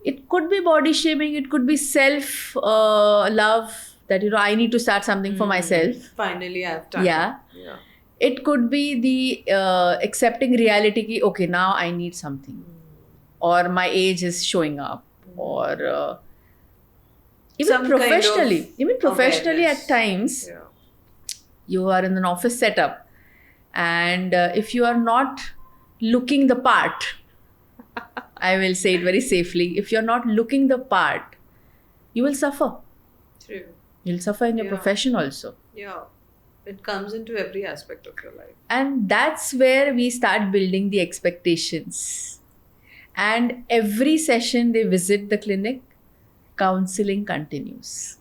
Speaker 1: It could be body shaming, it could be self love, that I need to start something for myself.
Speaker 2: Finally I have time.
Speaker 1: Yeah.
Speaker 2: Yeah.
Speaker 1: It could be the accepting reality ki, okay, now I need something, or my age is showing up, or even
Speaker 2: Some kind of
Speaker 1: professionally
Speaker 2: awareness.
Speaker 1: at times
Speaker 2: Yeah.
Speaker 1: you are in an office setup, and if you are not looking the part, I will say it very safely, if you're not looking the part, you will suffer.
Speaker 2: True.
Speaker 1: You'll suffer in your
Speaker 2: Yeah.
Speaker 1: profession also.
Speaker 2: Yeah. It comes into every aspect of your life.
Speaker 1: And that's where we start building the expectations. And every session they visit the clinic, counseling continues.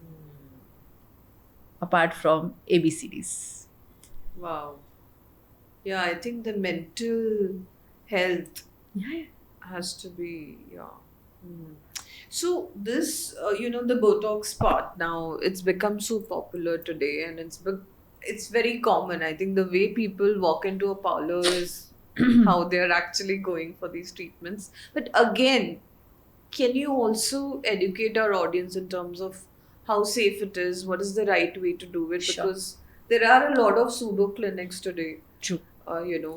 Speaker 1: Apart from ABCDs.
Speaker 2: Wow. Yeah, I think the mental health
Speaker 1: Yeah.
Speaker 2: has to be, yeah. So this, the Botox part now, it's become so popular today, and it's very common. I think the way people walk into a parlor is how they're actually going for these treatments. But again, can you also educate our audience in terms of how safe it is? What is the right way to do it?
Speaker 1: Sure.
Speaker 2: Because there are a lot of pseudo clinics today,
Speaker 1: True.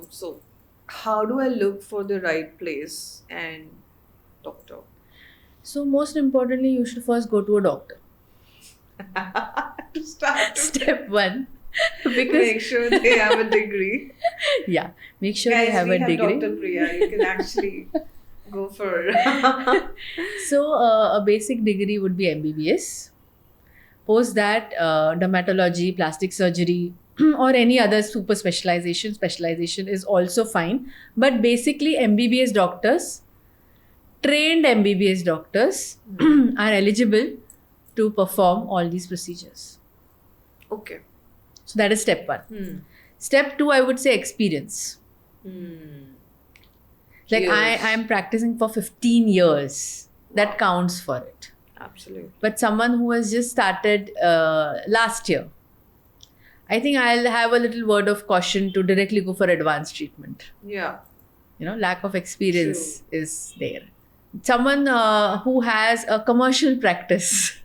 Speaker 2: So how do I look for the right place and doctor?
Speaker 1: So most importantly, you should first go to a doctor.
Speaker 2: To start with,
Speaker 1: Step one. Because
Speaker 2: make sure they have a degree.
Speaker 1: yeah, make sure
Speaker 2: Guys,
Speaker 1: you have
Speaker 2: we
Speaker 1: a
Speaker 2: have
Speaker 1: degree.
Speaker 2: Dr. Priya. You can actually go for
Speaker 1: So a basic degree would be MBBS. Post that, dermatology, plastic surgery, or any other super specialization is also fine. But basically, MBBS doctors, trained MBBS doctors, are eligible to perform all these procedures.
Speaker 2: Okay.
Speaker 1: So that is step one. Step two, I would say experience. Like
Speaker 2: Years.
Speaker 1: I am practicing for 15 years. That counts for it.
Speaker 2: Absolutely.
Speaker 1: But someone who has just started last year, I think I'll have a little word of caution to directly go for advanced treatment.
Speaker 2: Yeah.
Speaker 1: Lack of experience is there. Someone who has a commercial practice,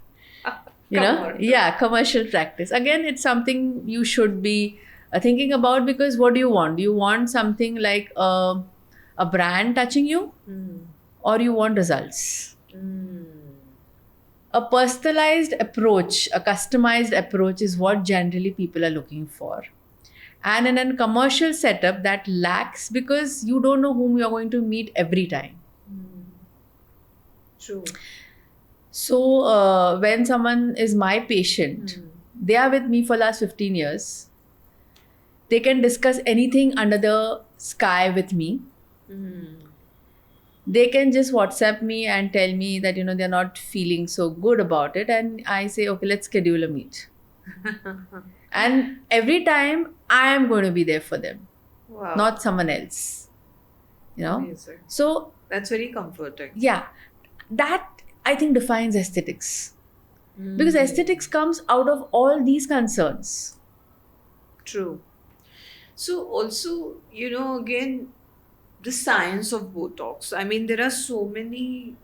Speaker 1: commercial practice. Again, it's something you should be thinking about, because what do you want? Do you want something like a brand touching you, or you want results? A personalized approach, a customized approach is what generally people are looking for. And in a commercial setup, that lacks because you don't know whom you're going to meet every time.
Speaker 2: True.
Speaker 1: So when someone is my patient, they are with me for last 15 years. They can discuss anything under the sky with me. They can just WhatsApp me and tell me that they're not feeling so good about it, and I say, okay, let's schedule a meet. And every time I am going to be there for them,
Speaker 2: Wow.
Speaker 1: not someone else.
Speaker 2: Amazing.
Speaker 1: So
Speaker 2: That's very comforting.
Speaker 1: yeah, that I think defines aesthetics, because aesthetics comes out of all these concerns.
Speaker 2: True. So also, again, the science of Botox. I mean, there are so many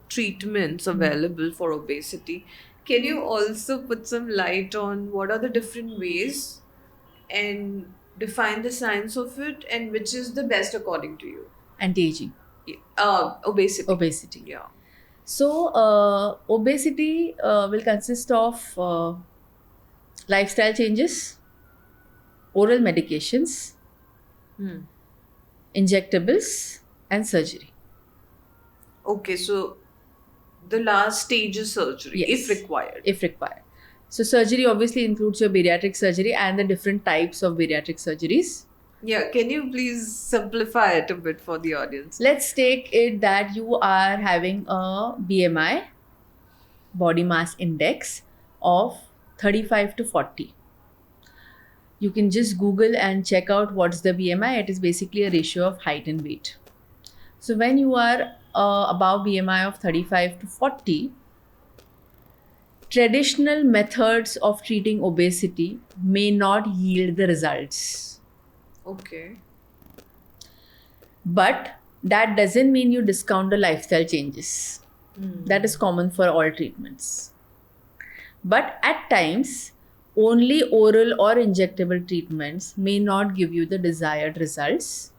Speaker 2: treatments available for obesity. Can you also put some light on what are the different ways and define the science of it, and which is the best according to you?
Speaker 1: Anti-aging,
Speaker 2: Obesity. Yeah.
Speaker 1: So obesity will consist of lifestyle changes, oral medications, injectables, and surgery.
Speaker 2: Okay, so the last stage is surgery,
Speaker 1: Yes.
Speaker 2: if required.
Speaker 1: If required. So surgery obviously includes your bariatric surgery and the different types of bariatric surgeries.
Speaker 2: Yeah, can you please simplify it a bit for the audience?
Speaker 1: Let's take it that you are having a BMI, body mass index, of 35 to 40. You can just Google and check out what's the BMI. It is basically a ratio of height and weight. So when you are above BMI of 35 to 40, traditional methods of treating obesity may not yield the results.
Speaker 2: Okay.
Speaker 1: But that doesn't mean you discount the lifestyle changes. That is common for all treatments. But at times, only oral or injectable treatments may not give you the desired results.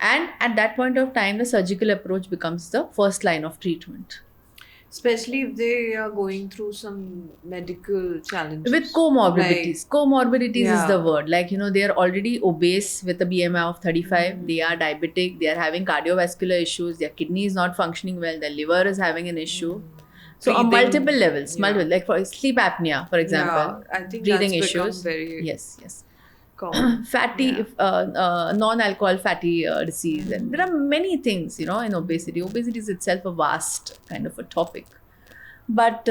Speaker 1: And at that point of time, the surgical approach becomes the first line of treatment.
Speaker 2: Especially if they are going through some medical challenges.
Speaker 1: With comorbidities. Comorbidities is the
Speaker 2: Yeah.
Speaker 1: word. Like, they are already obese with a BMI of 35. They are diabetic. They are having cardiovascular issues. Their kidney is not functioning well. Their liver is having an issue. So on
Speaker 2: Breathing.
Speaker 1: multiple levels.
Speaker 2: Yeah.
Speaker 1: Like for sleep apnea, for example.
Speaker 2: Yeah, I think
Speaker 1: breathing
Speaker 2: that's become
Speaker 1: issues.
Speaker 2: very
Speaker 1: Yes.
Speaker 2: common.
Speaker 1: Fatty,
Speaker 2: Yeah.
Speaker 1: non-alcohol fatty disease. And there are many things, in obesity. Obesity is itself a vast kind of a topic. But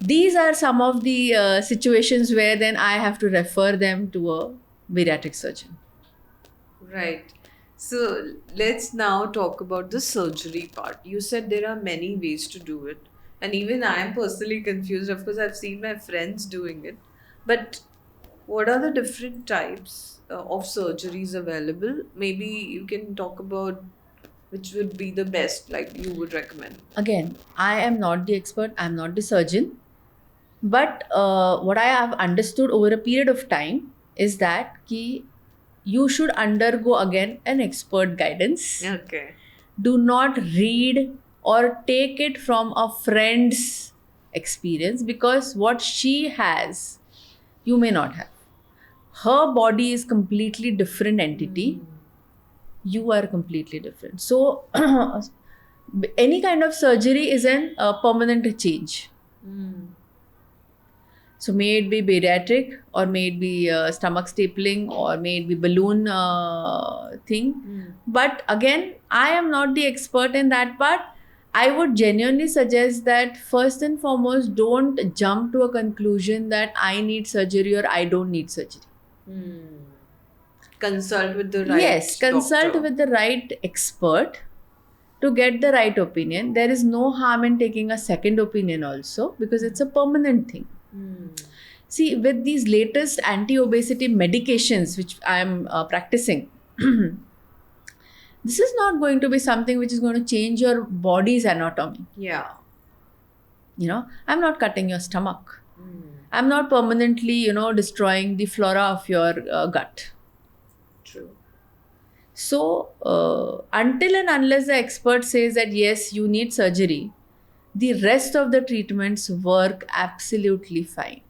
Speaker 1: these are some of the situations where then I have to refer them to a bariatric surgeon.
Speaker 2: Right. So let's now talk about the surgery part. You said there are many ways to do it. And even I am personally confused. Of course, I've seen my friends doing it. But What are the different types of surgeries available? Maybe you can talk about which would be the best, like you would recommend.
Speaker 1: Again, I am not the expert, I'm not the surgeon, but what I have understood over a period of time is that you should undergo again an expert guidance.
Speaker 2: Okay.
Speaker 1: Do not read or take it from a friend's experience, because what she has, you may not have. Her body is completely different entity. You are completely different. So any kind of surgery is an permanent change. So may it be bariatric, or may it be stomach stapling, or may it be balloon thing. But again, I am not the expert in that part. I would genuinely suggest that first and foremost, don't jump to a conclusion that I need surgery or I don't need surgery.
Speaker 2: Consult with the right
Speaker 1: Yes, consult
Speaker 2: doctor.
Speaker 1: with the right expert to get the right opinion. There is no harm in taking a second opinion also, because it's a permanent thing. See, with these latest anti-obesity medications which I am practicing, this is not going to be something which is going to change your body's anatomy.
Speaker 2: Yeah.
Speaker 1: You know, I'm not cutting your stomach. I'm not permanently, destroying the flora of your gut.
Speaker 2: True.
Speaker 1: So, until and unless the expert says that yes, you need surgery, the rest of the treatments work absolutely fine.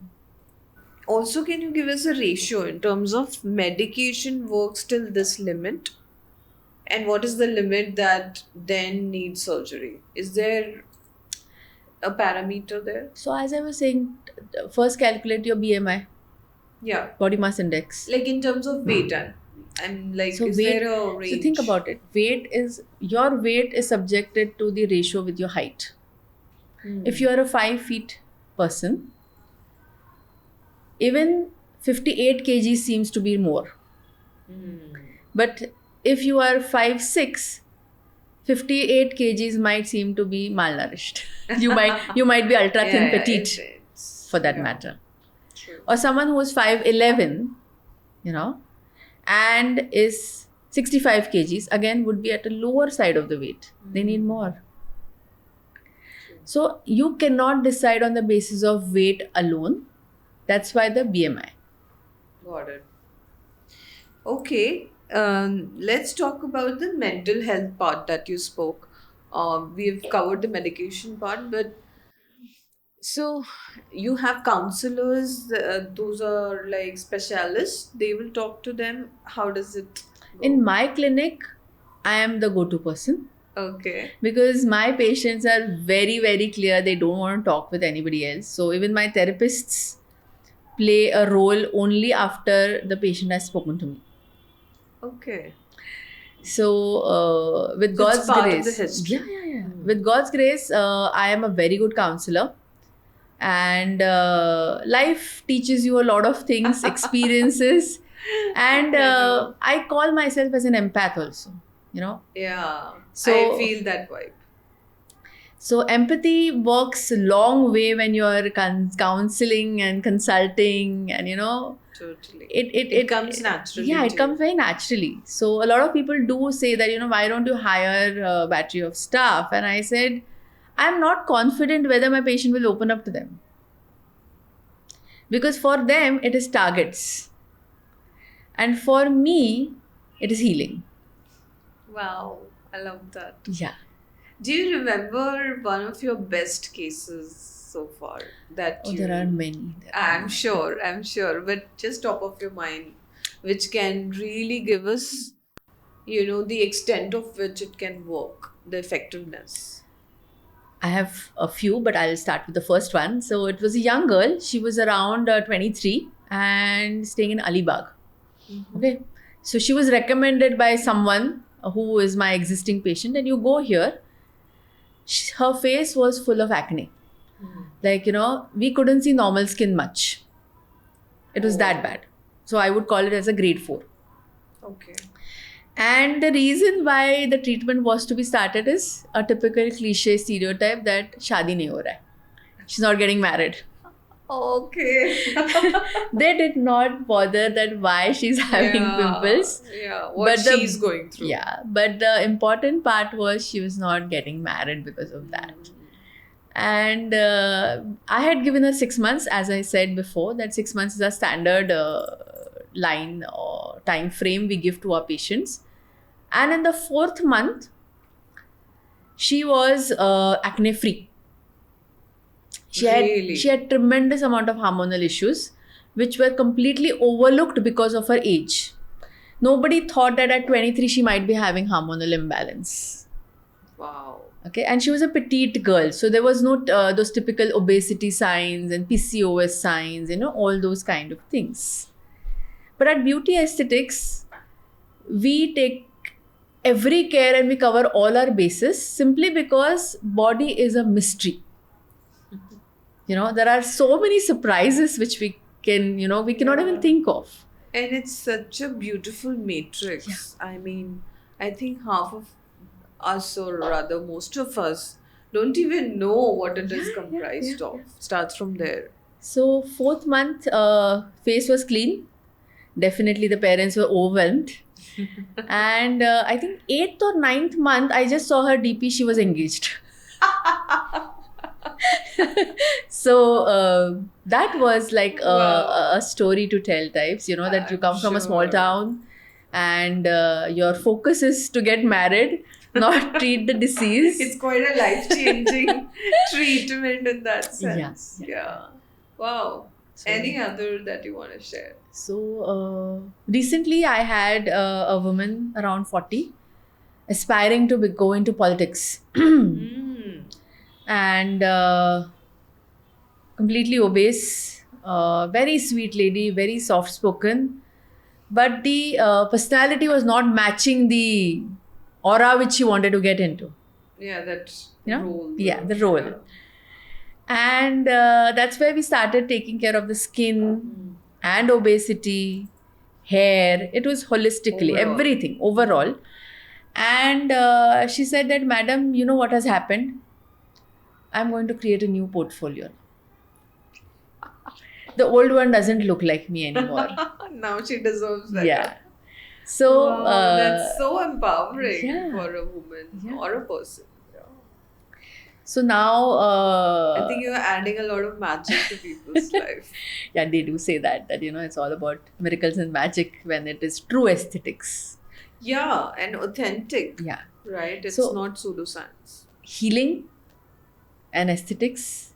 Speaker 2: Also, can you give us a ratio in terms of medication works till this limit? And what is the limit that then needs surgery? Is there a parameter there?
Speaker 1: So, as I was saying, first calculate your BMI,
Speaker 2: Yeah.
Speaker 1: body mass index.
Speaker 2: Like in terms of weight, and like,
Speaker 1: So
Speaker 2: is there a range?
Speaker 1: So think about it. Your weight is subjected to the ratio with your height. If you are a 5 feet person, even 58 kg seems to be more. But if you are 5'6", 58 kgs might seem to be malnourished. You might be ultra thin petite for that matter.
Speaker 2: True.
Speaker 1: Or someone who is 5'11", and is 65 kgs, again would be at a lower side of the weight. They need more. So you cannot decide on the basis of weight alone. That's why the BMI.
Speaker 2: Got it. Okay. Let's talk about the mental health part that you spoke. We've covered the medication part, but so you have counselors, those are like specialists, they will talk to them. How does it go?
Speaker 1: In my clinic, I am the go-to person,
Speaker 2: Okay.
Speaker 1: because my patients are very, very clear. They don't want to talk with anybody else. So even my therapists play a role only after the patient has spoken to me.
Speaker 2: Okay.
Speaker 1: So with
Speaker 2: So
Speaker 1: God's
Speaker 2: it's part of
Speaker 1: grace,
Speaker 2: the history.
Speaker 1: yeah. With God's grace, I am a very good counselor, and life teaches you a lot of things, experiences, and I call myself as an empath also.
Speaker 2: Yeah.
Speaker 1: So-
Speaker 2: I feel that vibe.
Speaker 1: So empathy works a long way when you are counseling and consulting, and
Speaker 2: Totally.
Speaker 1: it
Speaker 2: comes naturally.
Speaker 1: Yeah, it
Speaker 2: to
Speaker 1: comes
Speaker 2: you.
Speaker 1: very naturally. So a lot of people do say that, why don't you hire a battery of staff? And I said, I'm not confident whether my patient will open up to them. Because for them, it is targets. And for me, it is healing.
Speaker 2: Wow. I love that.
Speaker 1: Yeah.
Speaker 2: Do you remember one of your best cases so far that
Speaker 1: Oh,
Speaker 2: you...
Speaker 1: there are many.
Speaker 2: I'm sure. But just top of your mind, which can really give us, the extent of which it can work, the effectiveness.
Speaker 1: I have a few, but I'll start with the first one. So it was a young girl. She was around 23 and staying in Alibag. Okay. So she was recommended by someone who is my existing patient, and you go here. Her face was full of acne. Like, we couldn't see normal skin much. It was that bad. So I would call it as a grade 4.
Speaker 2: Okay.
Speaker 1: And the reason why the treatment was to be started is a typical cliche stereotype that shadi nahi ho raha hai. She's not getting married.
Speaker 2: Okay.
Speaker 1: They did not bother that why she's having pimples.
Speaker 2: Yeah, what
Speaker 1: But the-
Speaker 2: she's going through.
Speaker 1: Yeah, but the important part was she was not getting married because of that. And I had given her 6 months, as I said before, that 6 months is a standard line or time frame we give to our patients. And in the fourth month, she was acne free.
Speaker 2: Really?
Speaker 1: She had tremendous amount of hormonal issues, which were completely overlooked because of her age. Nobody thought that at 23 she might be having hormonal imbalance.
Speaker 2: Wow.
Speaker 1: Okay, and she was a petite girl, so there was no those typical obesity signs and PCOS signs, all those kind of things. But at Beauty Aesthetics, we take every care and we cover all our bases simply because body is a mystery. There are so many surprises which we cannot even think of.
Speaker 2: And it's such a beautiful matrix. I mean, I think half of us, or rather most of us, don't even know what it is comprised of. Starts from there.
Speaker 1: So fourth month, face was clean. Definitely the parents were overwhelmed. And I think 8th or 9th month, I just saw her DP, she was engaged. So that was like
Speaker 2: Wow.
Speaker 1: a story to tell types, that you come from a small
Speaker 2: Sure.
Speaker 1: town and your focus is to get married, not treat the disease.
Speaker 2: It's quite a life-changing treatment in that sense. Yeah. Wow.
Speaker 1: So-
Speaker 2: Any other that you want to share?
Speaker 1: So recently I had a woman around 40 aspiring to go into politics.
Speaker 2: Mm.
Speaker 1: And completely obese, very sweet lady, very soft spoken, but the personality was not matching the aura which she wanted to get into.
Speaker 2: Yeah, that
Speaker 1: You know?
Speaker 2: role.
Speaker 1: Yeah, the role.
Speaker 2: Yeah.
Speaker 1: And that's where we started taking care of the skin and obesity, hair. It was holistically,
Speaker 2: Overall.
Speaker 1: everything overall. And she said that, madam, you know what has happened? I'm going to create a new portfolio. The old one doesn't look like me anymore.
Speaker 2: Now she deserves that.
Speaker 1: Yeah. So
Speaker 2: Wow, that's so empowering
Speaker 1: yeah.
Speaker 2: for a woman
Speaker 1: Yeah.
Speaker 2: or a person.
Speaker 1: so now
Speaker 2: I think you're adding a lot of magic to people's life.
Speaker 1: yeah, they do say that it's all about miracles and magic when it is true aesthetics.
Speaker 2: Yeah, and authentic.
Speaker 1: Yeah.
Speaker 2: Right? It's
Speaker 1: So-
Speaker 2: not pseudoscience.
Speaker 1: Healing and aesthetics,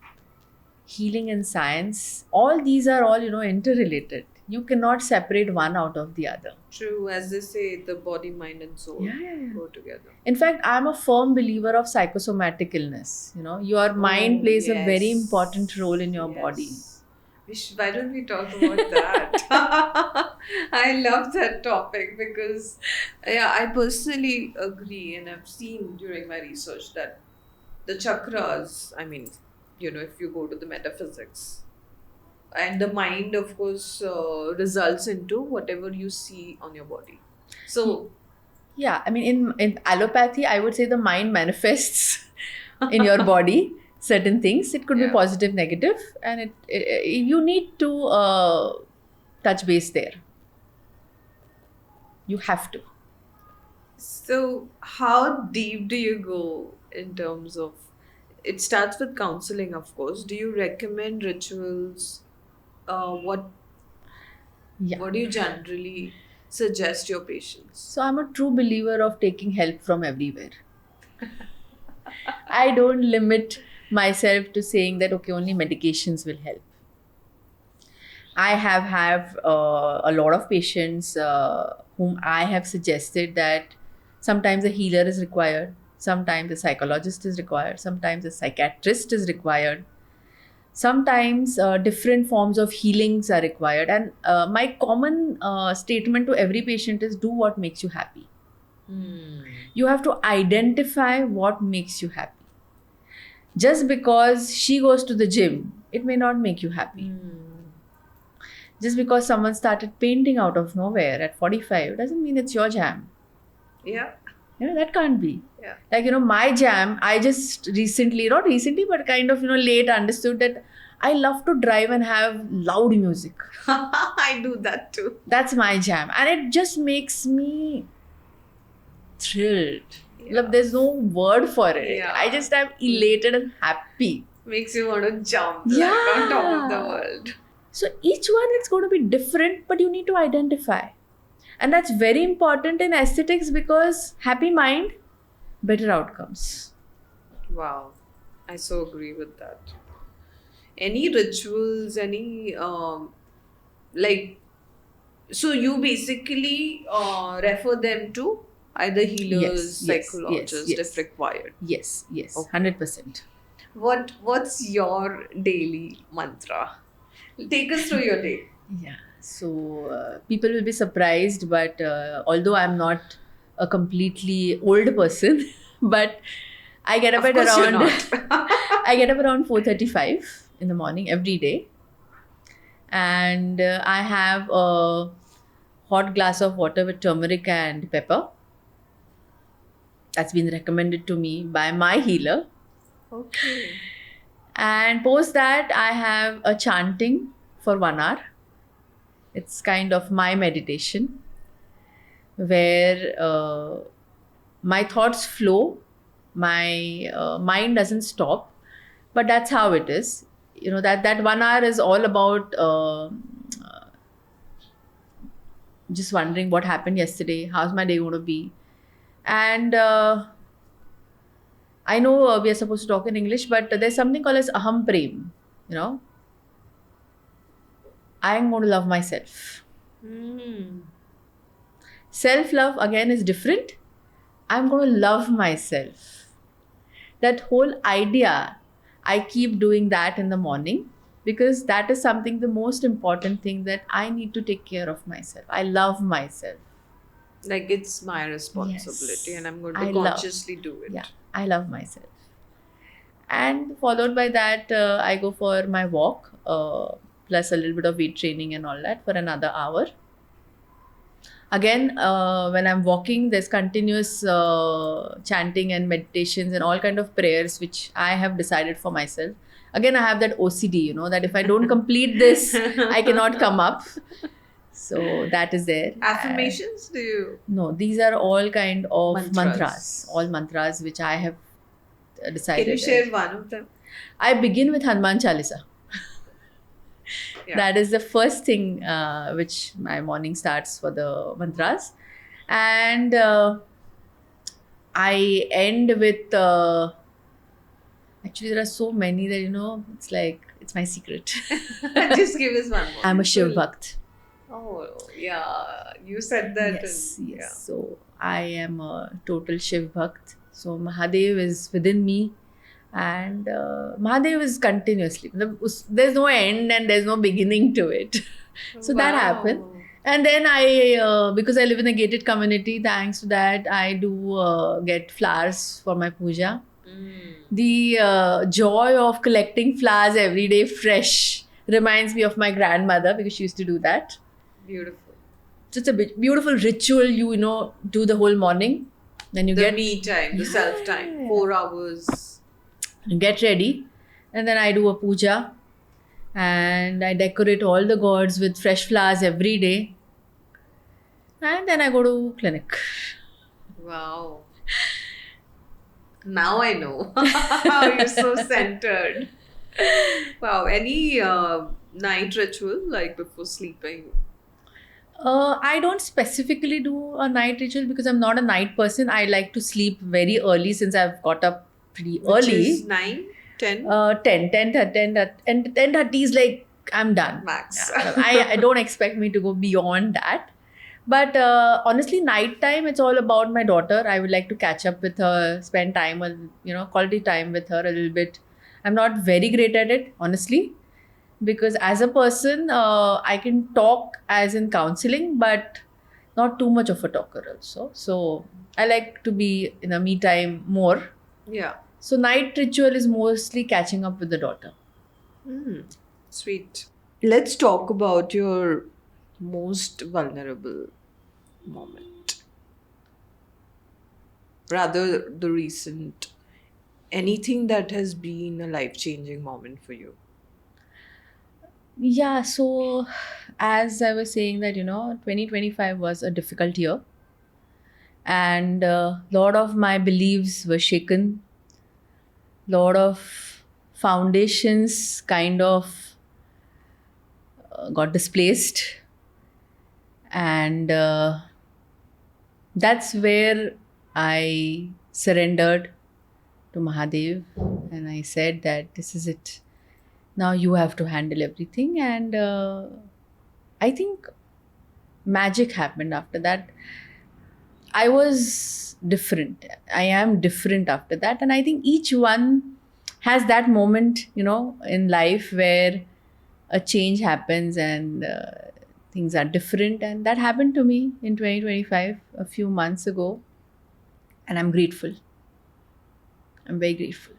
Speaker 1: healing and science, all these are all interrelated. You cannot separate one out of the other.
Speaker 2: True, as they say, the body, mind, and soul
Speaker 1: Yeah.
Speaker 2: go together.
Speaker 1: In fact, I'm a firm believer of psychosomatic illness. Your mind plays a very
Speaker 2: yes.
Speaker 1: important role in your
Speaker 2: Yes.
Speaker 1: body.
Speaker 2: Why don't we talk about that? I love that topic because I personally agree, and I've seen during my research that the chakras, I mean, if you go to the metaphysics, and the mind, of course, results into whatever you see on your body. So,
Speaker 1: Yeah, I mean, in allopathy, I would say the mind manifests in your body certain things. It could be
Speaker 2: Yeah.
Speaker 1: positive, negative, and you need to touch base there. You have to.
Speaker 2: So, how deep do you go in terms of? It starts with counseling, of course. Do you recommend rituals? What
Speaker 1: Yeah.
Speaker 2: do you generally suggest your patients?
Speaker 1: So I'm a true believer of taking help from everywhere. I don't limit myself to saying that okay, only medications will help. I have a lot of patients whom I have suggested that sometimes a healer is required, sometimes a psychologist is required, sometimes a psychiatrist is required, sometimes different forms of healings are required. And my common statement to every patient is do what makes you happy. You have to identify what makes you happy. Just because she goes to the gym, it may not make you happy. Just because someone started painting out of nowhere at 45 doesn't mean it's your jam.
Speaker 2: Yeah.
Speaker 1: That can't be.
Speaker 2: Yeah.
Speaker 1: Like, my jam, I just recently, not recently, but kind of, late understood that I love to drive and have loud music.
Speaker 2: I do that too.
Speaker 1: That's my jam. And it just makes me thrilled.
Speaker 2: Yeah.
Speaker 1: Like, there's no word for it.
Speaker 2: Yeah.
Speaker 1: I just am elated and happy.
Speaker 2: Makes you want to jump
Speaker 1: Yeah.
Speaker 2: like on top of the world.
Speaker 1: So each one is going to be different, but you need to identify. And that's very important in aesthetics because happy mind, better outcomes.
Speaker 2: Wow. I so agree with that. Any rituals, any like, so you basically refer them to either healers,
Speaker 1: Yes,
Speaker 2: psychologists
Speaker 1: yes.
Speaker 2: if required.
Speaker 1: Yes,
Speaker 2: Okay.
Speaker 1: 100%.
Speaker 2: What's your daily mantra? Take us through your day.
Speaker 1: Yeah. So people will be surprised, but although I'm not a completely old person, but I get up
Speaker 2: Of
Speaker 1: at
Speaker 2: course you're
Speaker 1: around
Speaker 2: not.
Speaker 1: I get up around 4:35 in the morning every day, and I have a hot glass of water with turmeric and pepper. That's been recommended to me by my healer.
Speaker 2: Okay.
Speaker 1: And post that, I have a chanting for 1 hour. It's kind of my meditation where my thoughts flow, my mind doesn't stop, but that's how it is. You know, that 1 hour is all about just wondering what happened yesterday, how's my day going to be. And I know we are supposed to talk in English, but there's something called as aham prem. You know, I'm going to love myself. Self love again is different. I'm going to love myself. That whole idea, I keep doing that in the morning because that is something, the most important thing, that I need to take care of myself. I love myself.
Speaker 2: Like it's my responsibility
Speaker 1: Yes.
Speaker 2: and I'm going
Speaker 1: I
Speaker 2: to
Speaker 1: love-
Speaker 2: consciously do it.
Speaker 1: Yeah, I love myself. And followed by that, I go for my walk, plus a little bit of weight training and all that for another hour. Again, when I'm walking, there's continuous chanting and meditations and all kind of prayers which I have decided for myself. Again, I have that OCD, you know, that if I don't complete this, I cannot come up. So that is there.
Speaker 2: Affirmations, do you?
Speaker 1: No, these are all kind of
Speaker 2: Mantras.
Speaker 1: mantras. All mantras which I have decided.
Speaker 2: Can you share one of them?
Speaker 1: I begin with Hanuman Chalisa.
Speaker 2: Yeah.
Speaker 1: That is the first thing which my morning starts for the mantras. And I end with, actually, there are so many that, you know, it's like, it's my secret.
Speaker 2: Just give us one more.
Speaker 1: I'm a Shiv Bhakt.
Speaker 2: Oh, yeah. You said that.
Speaker 1: Yes,
Speaker 2: and-
Speaker 1: yes. So I am a total Shiv Bhakt. So Mahadev is within me. And Mahadev is continuously. There's no end and there's no beginning to it. So that
Speaker 2: Wow.
Speaker 1: happened. And then I, because I live in a gated community, thanks to that, I do get flowers for my puja. The joy of collecting flowers every day fresh reminds me of my grandmother because she used to do that.
Speaker 2: Beautiful.
Speaker 1: So it's a beautiful ritual you know, do the whole morning. Then you
Speaker 2: The
Speaker 1: get
Speaker 2: me time, the self time.
Speaker 1: Yeah.
Speaker 2: 4 hours.
Speaker 1: get ready, and then I do a puja and I decorate all the gods with fresh flowers every day, and then I go to clinic.
Speaker 2: Wow. Now I know how you're so centered. Wow. Any night ritual like before sleeping?
Speaker 1: I don't specifically do a night ritual because I'm not a night person. I like to sleep very early since I've got up pretty
Speaker 2: Which
Speaker 1: early.
Speaker 2: is 9, 10
Speaker 1: 10:30 is like I'm done.
Speaker 2: max.
Speaker 1: I don't expect me to go beyond that. But honestly, nighttime, it's all about my daughter. I would like to catch up with her, spend time, quality time with her a little bit. I'm not very great at it, honestly, because as a person, I can talk as in counseling, but not too much of a talker also. So I like to be in a me time more.
Speaker 2: Yeah.
Speaker 1: So night ritual is mostly catching up with the daughter.
Speaker 2: Sweet. Let's talk about your most vulnerable moment. Rather, the recent, anything that has been a life changing moment for you.
Speaker 1: Yeah, so as I was saying that, 2025 was a difficult year, and a lot of my beliefs were shaken. Lot of foundations kind of got displaced, and that's where I surrendered to Mahadev, and I said that this is it. Now you have to handle everything, and I think magic happened after that. I was different. I am different after that. And I think each one has that moment, in life where a change happens and things are different. And that happened to me in 2025, a few months ago. And I'm grateful. I'm very grateful.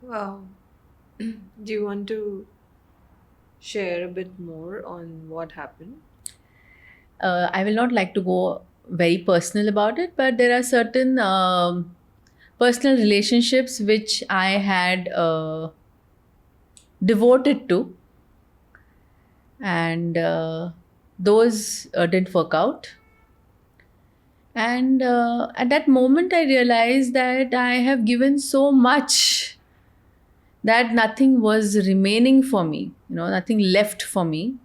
Speaker 2: Wow. Do you want to share a bit more on what happened?
Speaker 1: I will not like to go very personal about it, but there are certain personal relationships which I had devoted to, and those didn't work out. And at that moment, I realized that I have given so much that nothing was remaining for me, nothing left for me.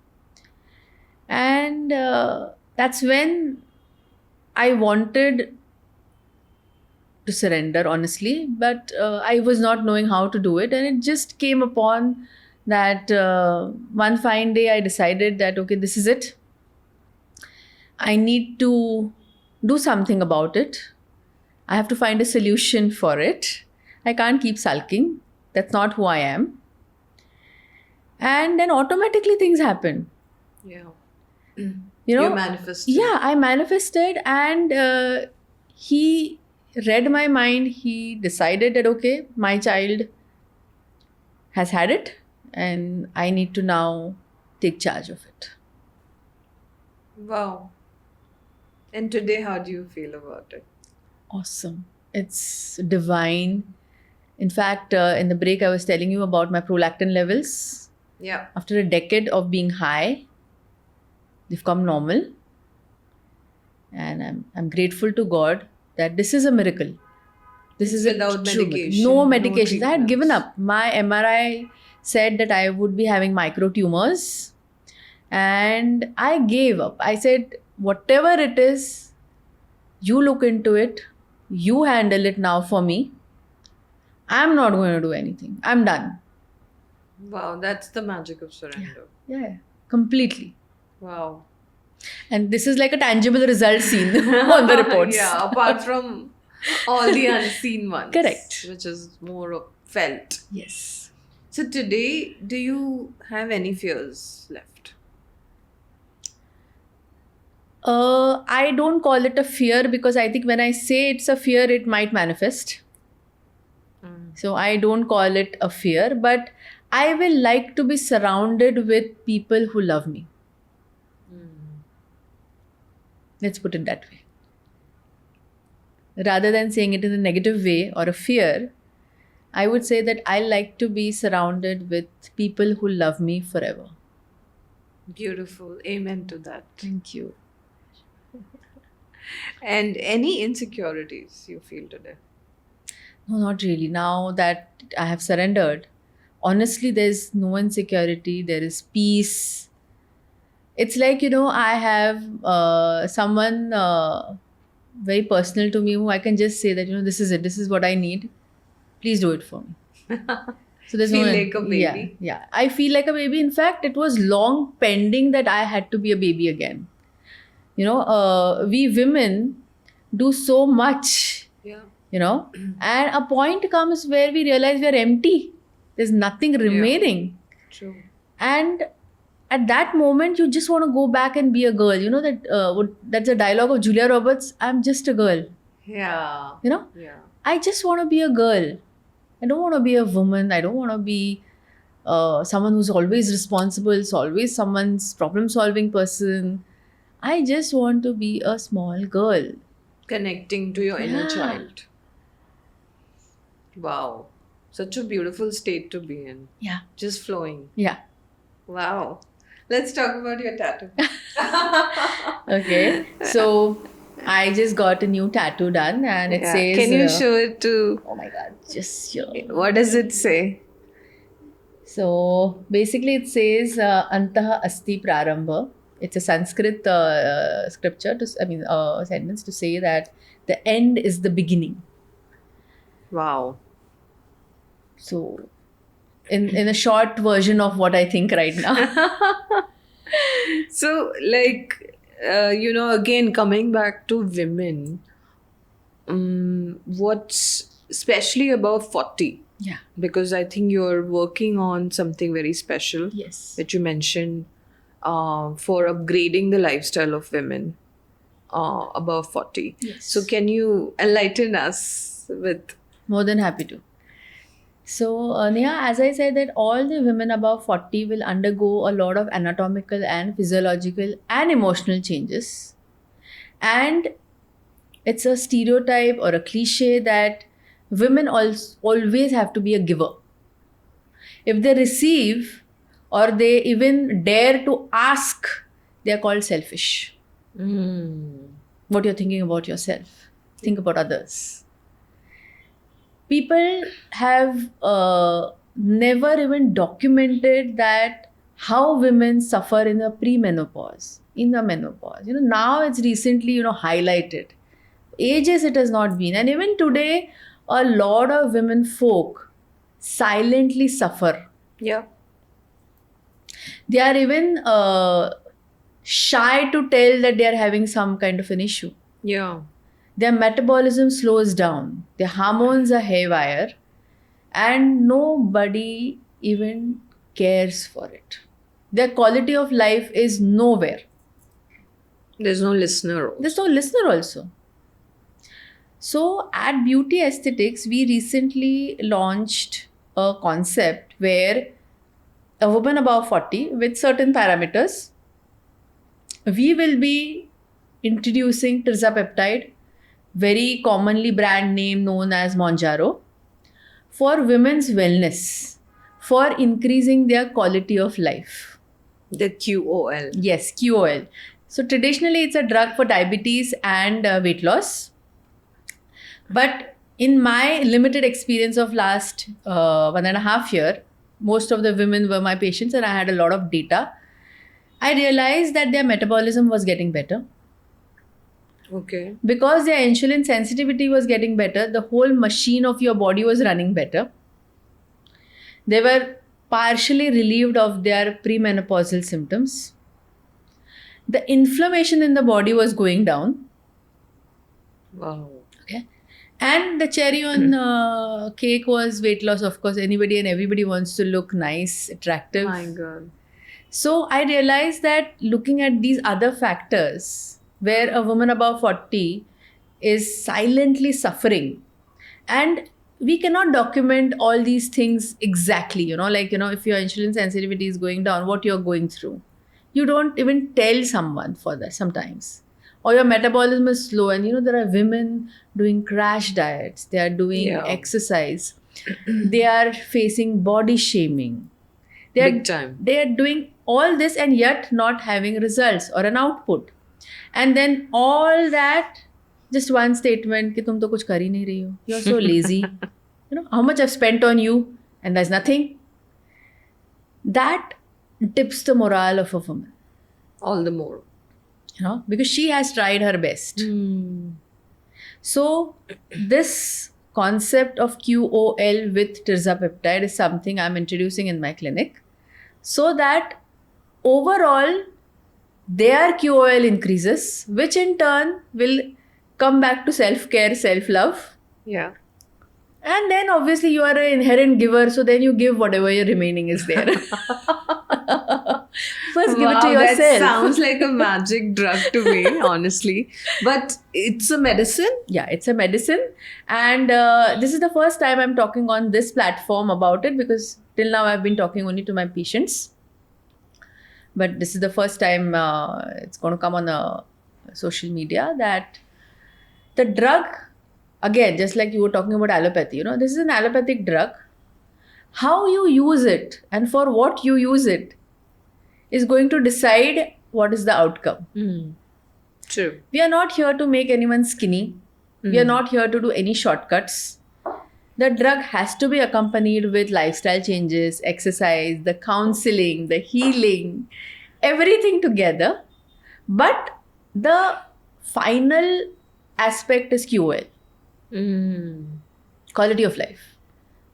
Speaker 1: And that's when I wanted to surrender, honestly, but I was not knowing how to do it. And it just came upon that one fine day I decided that, okay, this is it. I need to do something about it. I have to find a solution for it. I can't keep sulking. That's not who I am. And then automatically things happen.
Speaker 2: Yeah.
Speaker 1: You know,
Speaker 2: You manifested.
Speaker 1: yeah, I manifested, and he read my mind. He decided that, okay, my child has had it, and I need to now take charge of it.
Speaker 2: Wow. And today, how do you feel about it?
Speaker 1: Awesome. It's divine. In fact, in the break, I was telling you about my prolactin levels.
Speaker 2: Yeah.
Speaker 1: After a decade of being high, they've come normal. And I'm grateful to God that this is a miracle. This is
Speaker 2: without
Speaker 1: true miracle.
Speaker 2: medication,
Speaker 1: No
Speaker 2: no
Speaker 1: medications. I had given
Speaker 2: treatments.
Speaker 1: up. My MRI said that I would be having micro tumors, and I gave up. I said, whatever it is, you look into it, you handle it now for me. I'm not going to do anything. I'm done.
Speaker 2: Wow, that's the magic of surrender.
Speaker 1: Yeah, completely.
Speaker 2: Wow.
Speaker 1: And this is like a tangible result seen on the reports.
Speaker 2: Yeah, apart from all the unseen ones.
Speaker 1: Correct.
Speaker 2: Which is more of felt.
Speaker 1: Yes.
Speaker 2: So today, do you have any fears left?
Speaker 1: I don't call it a fear, because I think when I say it's a fear, it might manifest. So I don't call it a fear, but I will like to be surrounded with people who love me. Let's put it that way. Rather than saying it in a negative way or a fear, I would say that I like to be surrounded with people who love me forever.
Speaker 2: Beautiful. Amen to that.
Speaker 1: Thank you.
Speaker 2: And any insecurities you feel today?
Speaker 1: No, not really. Now that I have surrendered, honestly, there's no insecurity, there is peace. It's like, I have someone very personal to me who I can just say that, this is it, this is what I need. Please do it for me. So there's
Speaker 2: Feel
Speaker 1: no,
Speaker 2: like a baby?
Speaker 1: Yeah. I feel like a baby. In fact, it was long pending that I had to be a baby again. We women do so much,
Speaker 2: Yeah.
Speaker 1: and a point comes where we realize we are empty. There's nothing remaining.
Speaker 2: True.
Speaker 1: And at that moment, you just want to go back and be a girl. That's a dialogue of Julia Roberts. I'm just a girl.
Speaker 2: Yeah.
Speaker 1: Yeah. I just want to be a girl. I don't want to be a woman. I don't want to be someone who's always responsible, is always someone's problem-solving person. I just want to be a small girl.
Speaker 2: Connecting to your inner
Speaker 1: Yeah.
Speaker 2: child. Wow. Such a beautiful state to be in.
Speaker 1: Yeah.
Speaker 2: Just flowing.
Speaker 1: Yeah.
Speaker 2: Wow. Let's talk about your tattoo.
Speaker 1: Okay, so I just got a new tattoo done, and it
Speaker 2: Yeah.
Speaker 1: says,
Speaker 2: Can you show it to?
Speaker 1: oh my god, just here.
Speaker 2: What does it say?
Speaker 1: So basically, it says Antah Asti Prarambha. It's a Sanskrit scripture, sentence to say that the end is the beginning.
Speaker 2: Wow.
Speaker 1: So, in a short version of what I think right now.
Speaker 2: So, like, again, coming back to women, what's especially above 40?
Speaker 1: Yeah.
Speaker 2: Because I think you're working on something very special
Speaker 1: Yes.
Speaker 2: that you mentioned for upgrading the lifestyle of women above 40.
Speaker 1: Yes.
Speaker 2: So, can you enlighten us with?
Speaker 1: More than happy to. So, Neha, as I said, that all the women above 40 will undergo a lot of anatomical and physiological and emotional changes. And it's a stereotype or a cliche that women always have to be a giver. If they receive or they even dare to ask, they are called selfish. What you're thinking about yourself, think about others. People have never even documented that how women suffer in the premenopause, in the menopause. Now it's recently, highlighted. Ages it has not been. And even today, a lot of women folk silently suffer.
Speaker 2: Yeah.
Speaker 1: They are even shy to tell that they are having some kind of an issue.
Speaker 2: Yeah.
Speaker 1: Their metabolism slows down, their hormones are haywire, and nobody even cares for it. Their quality of life is nowhere.
Speaker 2: There's no listener.
Speaker 1: There's no listener also. So at Beauty Aesthetics, we recently launched a concept where a woman above 40 with certain parameters, we will be introducing tirzepatide, very commonly brand name known as Mounjaro, for women's wellness, for increasing their quality of life.
Speaker 2: The QOL.
Speaker 1: Yes, QOL. So traditionally, it's a drug for diabetes and weight loss. But in my limited experience of last 1.5 years, most of the women were my patients and I had a lot of data. I realized that their metabolism was getting better.
Speaker 2: Okay.
Speaker 1: Because their insulin sensitivity was getting better, the whole machine of your body was running better. They were partially relieved of their premenopausal symptoms. The inflammation in the body was going down.
Speaker 2: Wow.
Speaker 1: Okay. And the cherry on cake was weight loss. Of course, anybody and everybody wants to look nice, attractive.
Speaker 2: My God.
Speaker 1: So I realized that looking at these other factors, where a woman above 40 is silently suffering, and we cannot document all these things exactly, if your insulin sensitivity is going down, what you're going through. You don't even tell someone for that sometimes. Or your metabolism is slow, and there are women doing crash diets, they are doing exercise, they are facing body shaming.
Speaker 2: Big time.
Speaker 1: They are doing all this and yet not having results or an output. And then all that, just one statement, कि तुम तो कुछ कर ही नहीं रही हो. You're so lazy. How much I've spent on you and there's nothing. That dips the morale of a woman.
Speaker 2: All the more.
Speaker 1: Because she has tried her best. So this concept of QOL with tirzepatide is something I'm introducing in my clinic, so that overall their QOL increases, which in turn will come back to self-care, self-love.
Speaker 2: Yeah.
Speaker 1: And then obviously you are an inherent giver, so then you give whatever your remaining is there. First give it to yourself.
Speaker 2: That sounds like a magic drug to me, honestly. But it's a medicine?
Speaker 1: Yeah, it's a medicine. And this is the first time I'm talking on this platform about it, because till now I've been talking only to my patients. But this is the first time it's going to come on social media, that the drug, again, just like you were talking about allopathy, this is an allopathic drug. How you use it and for what you use it is going to decide what is the outcome.
Speaker 2: True.
Speaker 1: We are not here to make anyone skinny. We are not here to do any shortcuts. The drug has to be accompanied with lifestyle changes, exercise, the counseling, the healing, everything together. But the final aspect is QOL, quality of life.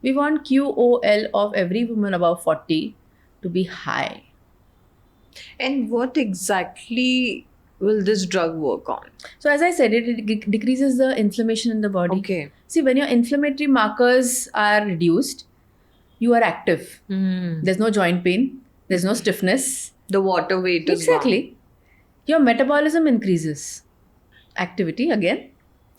Speaker 1: We want QOL of every woman above 40 to be high.
Speaker 2: And what exactly will this drug work on?
Speaker 1: So as I said, it decreases the inflammation in the body.
Speaker 2: Okay.
Speaker 1: See, when your inflammatory markers are reduced, you are active. There's no joint pain. There's no stiffness.
Speaker 2: The water weight is
Speaker 1: Exactly. Your metabolism increases. Activity again.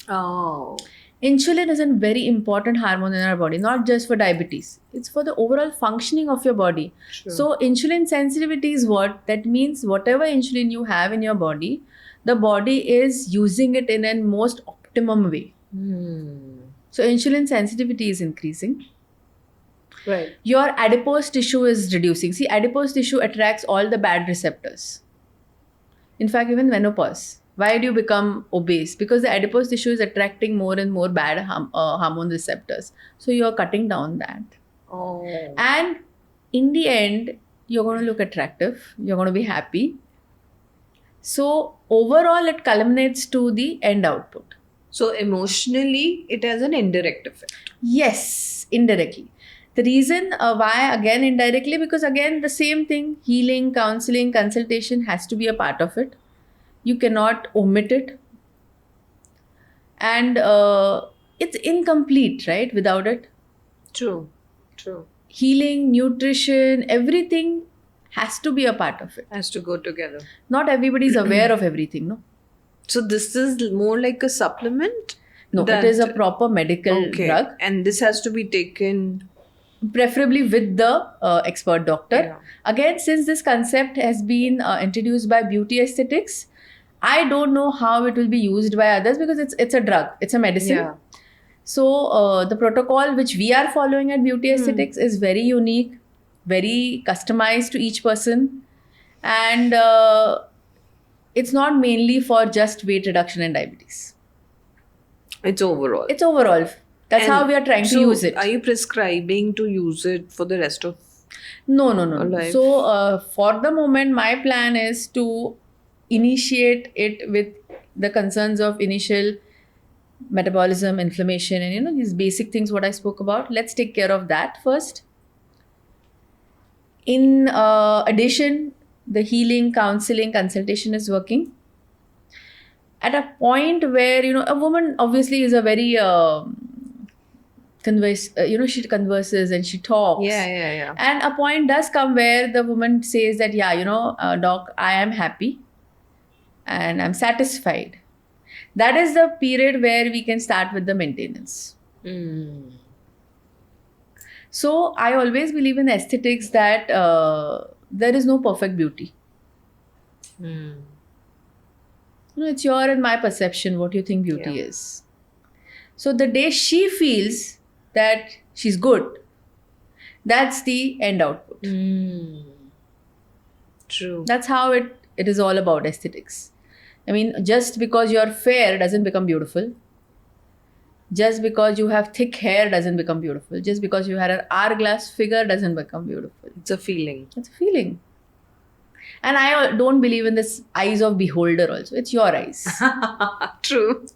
Speaker 2: Oh.
Speaker 1: Insulin is a very important hormone in our body, not just for diabetes. It's for the overall functioning of your body.
Speaker 2: True.
Speaker 1: So insulin sensitivity is what? That means whatever insulin you have in your body, the body is using it in a most optimum way. So insulin sensitivity is increasing.
Speaker 2: Right.
Speaker 1: Your adipose tissue is reducing. See, adipose tissue attracts all the bad receptors. In fact, even menopause. Why do you become obese? Because the adipose tissue is attracting more and more bad hormone receptors. So you're cutting down that.
Speaker 2: Oh.
Speaker 1: And in the end, you're going to look attractive. You're going to be happy. So overall, it culminates to the end output.
Speaker 2: So emotionally, it has an indirect effect.
Speaker 1: Yes, indirectly. The reason why, again, indirectly, because again, the same thing, healing, counseling, consultation has to be a part of it. You cannot omit it. And it's incomplete, right, without it.
Speaker 2: True.
Speaker 1: Healing, nutrition, everything has to be a part of it.
Speaker 2: Has to go together.
Speaker 1: Not everybody is aware of everything, no?
Speaker 2: So this is more like a supplement?
Speaker 1: No,
Speaker 2: That-
Speaker 1: it is a proper medical drug,
Speaker 2: And this has to be taken.
Speaker 1: preferably with the expert doctor.
Speaker 2: Yeah.
Speaker 1: Again, since this concept has been introduced by beauty aesthetics, I don't know how it will be used by others because it's a drug, it's a medicine.
Speaker 2: Yeah.
Speaker 1: So the protocol which we are following at beauty aesthetics is very unique, very customized to each person, and it's not mainly for just weight reduction and diabetes.
Speaker 2: It's overall.
Speaker 1: It's overall. That's
Speaker 2: And
Speaker 1: how we are trying to
Speaker 2: so
Speaker 1: use it.
Speaker 2: Are you prescribing to use it for the rest of?
Speaker 1: No.
Speaker 2: Alive.
Speaker 1: So for the moment, my plan is to initiate it with the concerns of initial metabolism, inflammation, and these basic things what I spoke about. Let's take care of that first. In addition, the healing, counseling, consultation is working. At a point where a woman obviously is a very she converses and she talks.
Speaker 2: Yeah.
Speaker 1: And a point does come where the woman says that, doc, I am happy and I'm satisfied. That is the period where we can start with the maintenance. So I always believe in aesthetics that there is no perfect beauty. It's your and my perception what you think beauty is. So the day she feels that she's good, that's the end output.
Speaker 2: True.
Speaker 1: That's how it is all about aesthetics. I mean, just because you're fair doesn't become beautiful. Just because you have thick hair doesn't become beautiful. Just because you had an hourglass figure doesn't become beautiful.
Speaker 2: It's a feeling.
Speaker 1: It's a feeling. And I don't believe in this eyes of beholder also. It's your eyes.
Speaker 2: True.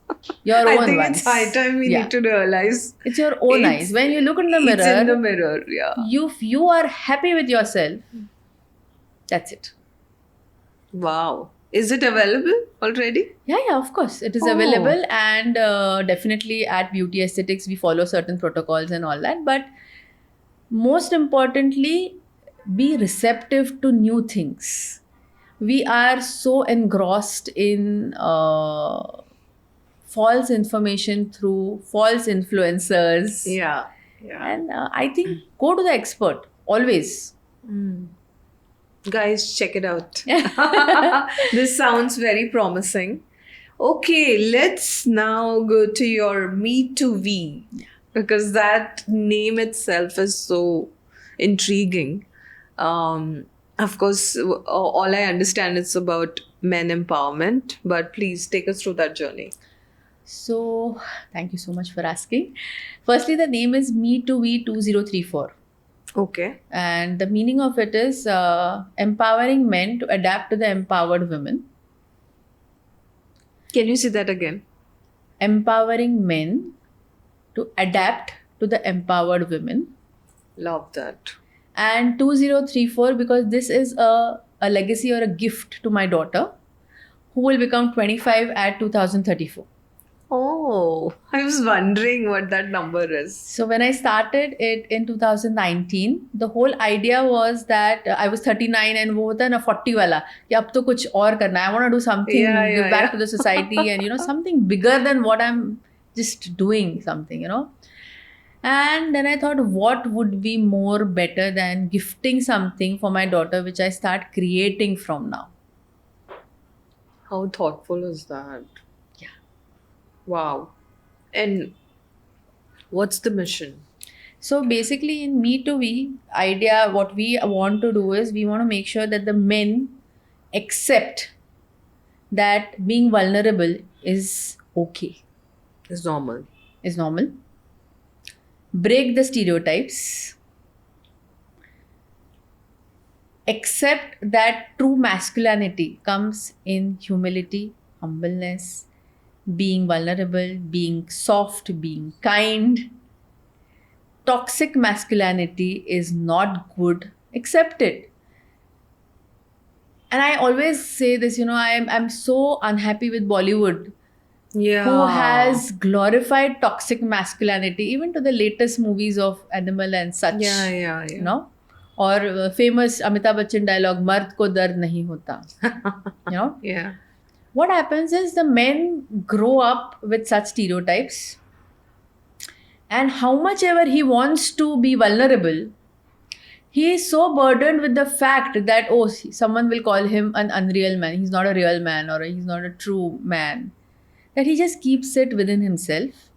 Speaker 1: Your own
Speaker 2: I think
Speaker 1: ones.
Speaker 2: it's high time we need to realize.
Speaker 1: It's your own
Speaker 2: It's-
Speaker 1: eyes. When you look in the mirror,
Speaker 2: It's in the mirror, yeah.
Speaker 1: you are happy with yourself. That's it.
Speaker 2: Wow. Is it available already?
Speaker 1: Yeah, of course. It is
Speaker 2: Oh.
Speaker 1: available, and definitely at Beauty Aesthetics, we follow certain protocols and all that. But most importantly, be receptive to new things. We are so engrossed in false information through false influencers.
Speaker 2: Yeah.
Speaker 1: And I think go to the expert always.
Speaker 2: Guys, check it out. This sounds very promising. Okay, let's now go to your Me to V, because that name itself is so intriguing. Of course, all I understand is about men empowerment, but please take us through that journey.
Speaker 1: So, thank you so much for asking. Firstly, the name is Me2V2034.
Speaker 2: Okay.
Speaker 1: And the meaning of it is empowering men to adapt to the empowered women.
Speaker 2: Can you say that again?
Speaker 1: Empowering men to adapt to the empowered women.
Speaker 2: Love that.
Speaker 1: And 2034 because this is a legacy or a gift to my daughter who will become 25 at 2034.
Speaker 2: Oh, I was wondering what that number is.
Speaker 1: So when I started it in 2019, the whole idea was that I was 39 and वो होता है ना 40 वाला कि अब तो कुछ और करना है. I want to do something, give back to the society and something bigger than what I'm just doing something. And then I thought, what would be more better than gifting something for my daughter, which I start creating from now.
Speaker 2: How thoughtful is that?
Speaker 1: Yeah.
Speaker 2: Wow. And what's the mission?
Speaker 1: So basically in Me2V idea, what we want to do is we want to make sure that the men accept that being vulnerable is okay.
Speaker 2: It's normal.
Speaker 1: Is normal. Break the stereotypes. Accept that true masculinity comes in humility, humbleness, being vulnerable, being soft, being kind. Toxic masculinity is not good. Accept it. And I always say this, I'm so unhappy with Bollywood.
Speaker 2: Yeah.
Speaker 1: Who has glorified toxic masculinity, even to the latest movies of Animal and such.
Speaker 2: Yeah.
Speaker 1: Or famous Amitabh Bachchan dialogue, "Mard ko dard nahi hota."
Speaker 2: Yeah.
Speaker 1: What happens is the men grow up with such stereotypes, and how much ever he wants to be vulnerable, he is so burdened with the fact that someone will call him an unreal man. He's not a real man, or he's not a true man. That he just keeps it within himself.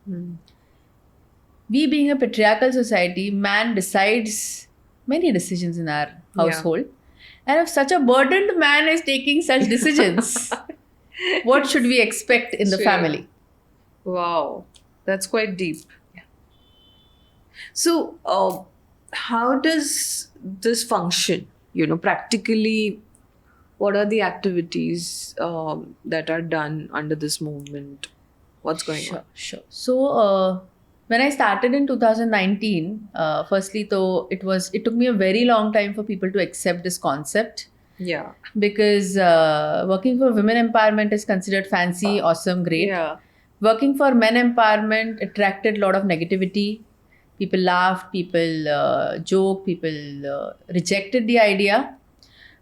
Speaker 1: We being a patriarchal society, man decides many decisions in our household. And if such a burdened man is taking such decisions, what should we expect in the family?
Speaker 2: Wow, that's quite deep. Yeah. So, how does this function? Practically, what are the activities that are done under this movement? What's going on?
Speaker 1: Sure. So, when I started in 2019, firstly, though, it took me a very long time for people to accept this concept.
Speaker 2: Yeah.
Speaker 1: Because working for women empowerment is considered fancy, awesome, great.
Speaker 2: Yeah.
Speaker 1: Working for men empowerment attracted a lot of negativity. People laughed, people joked, people rejected the idea.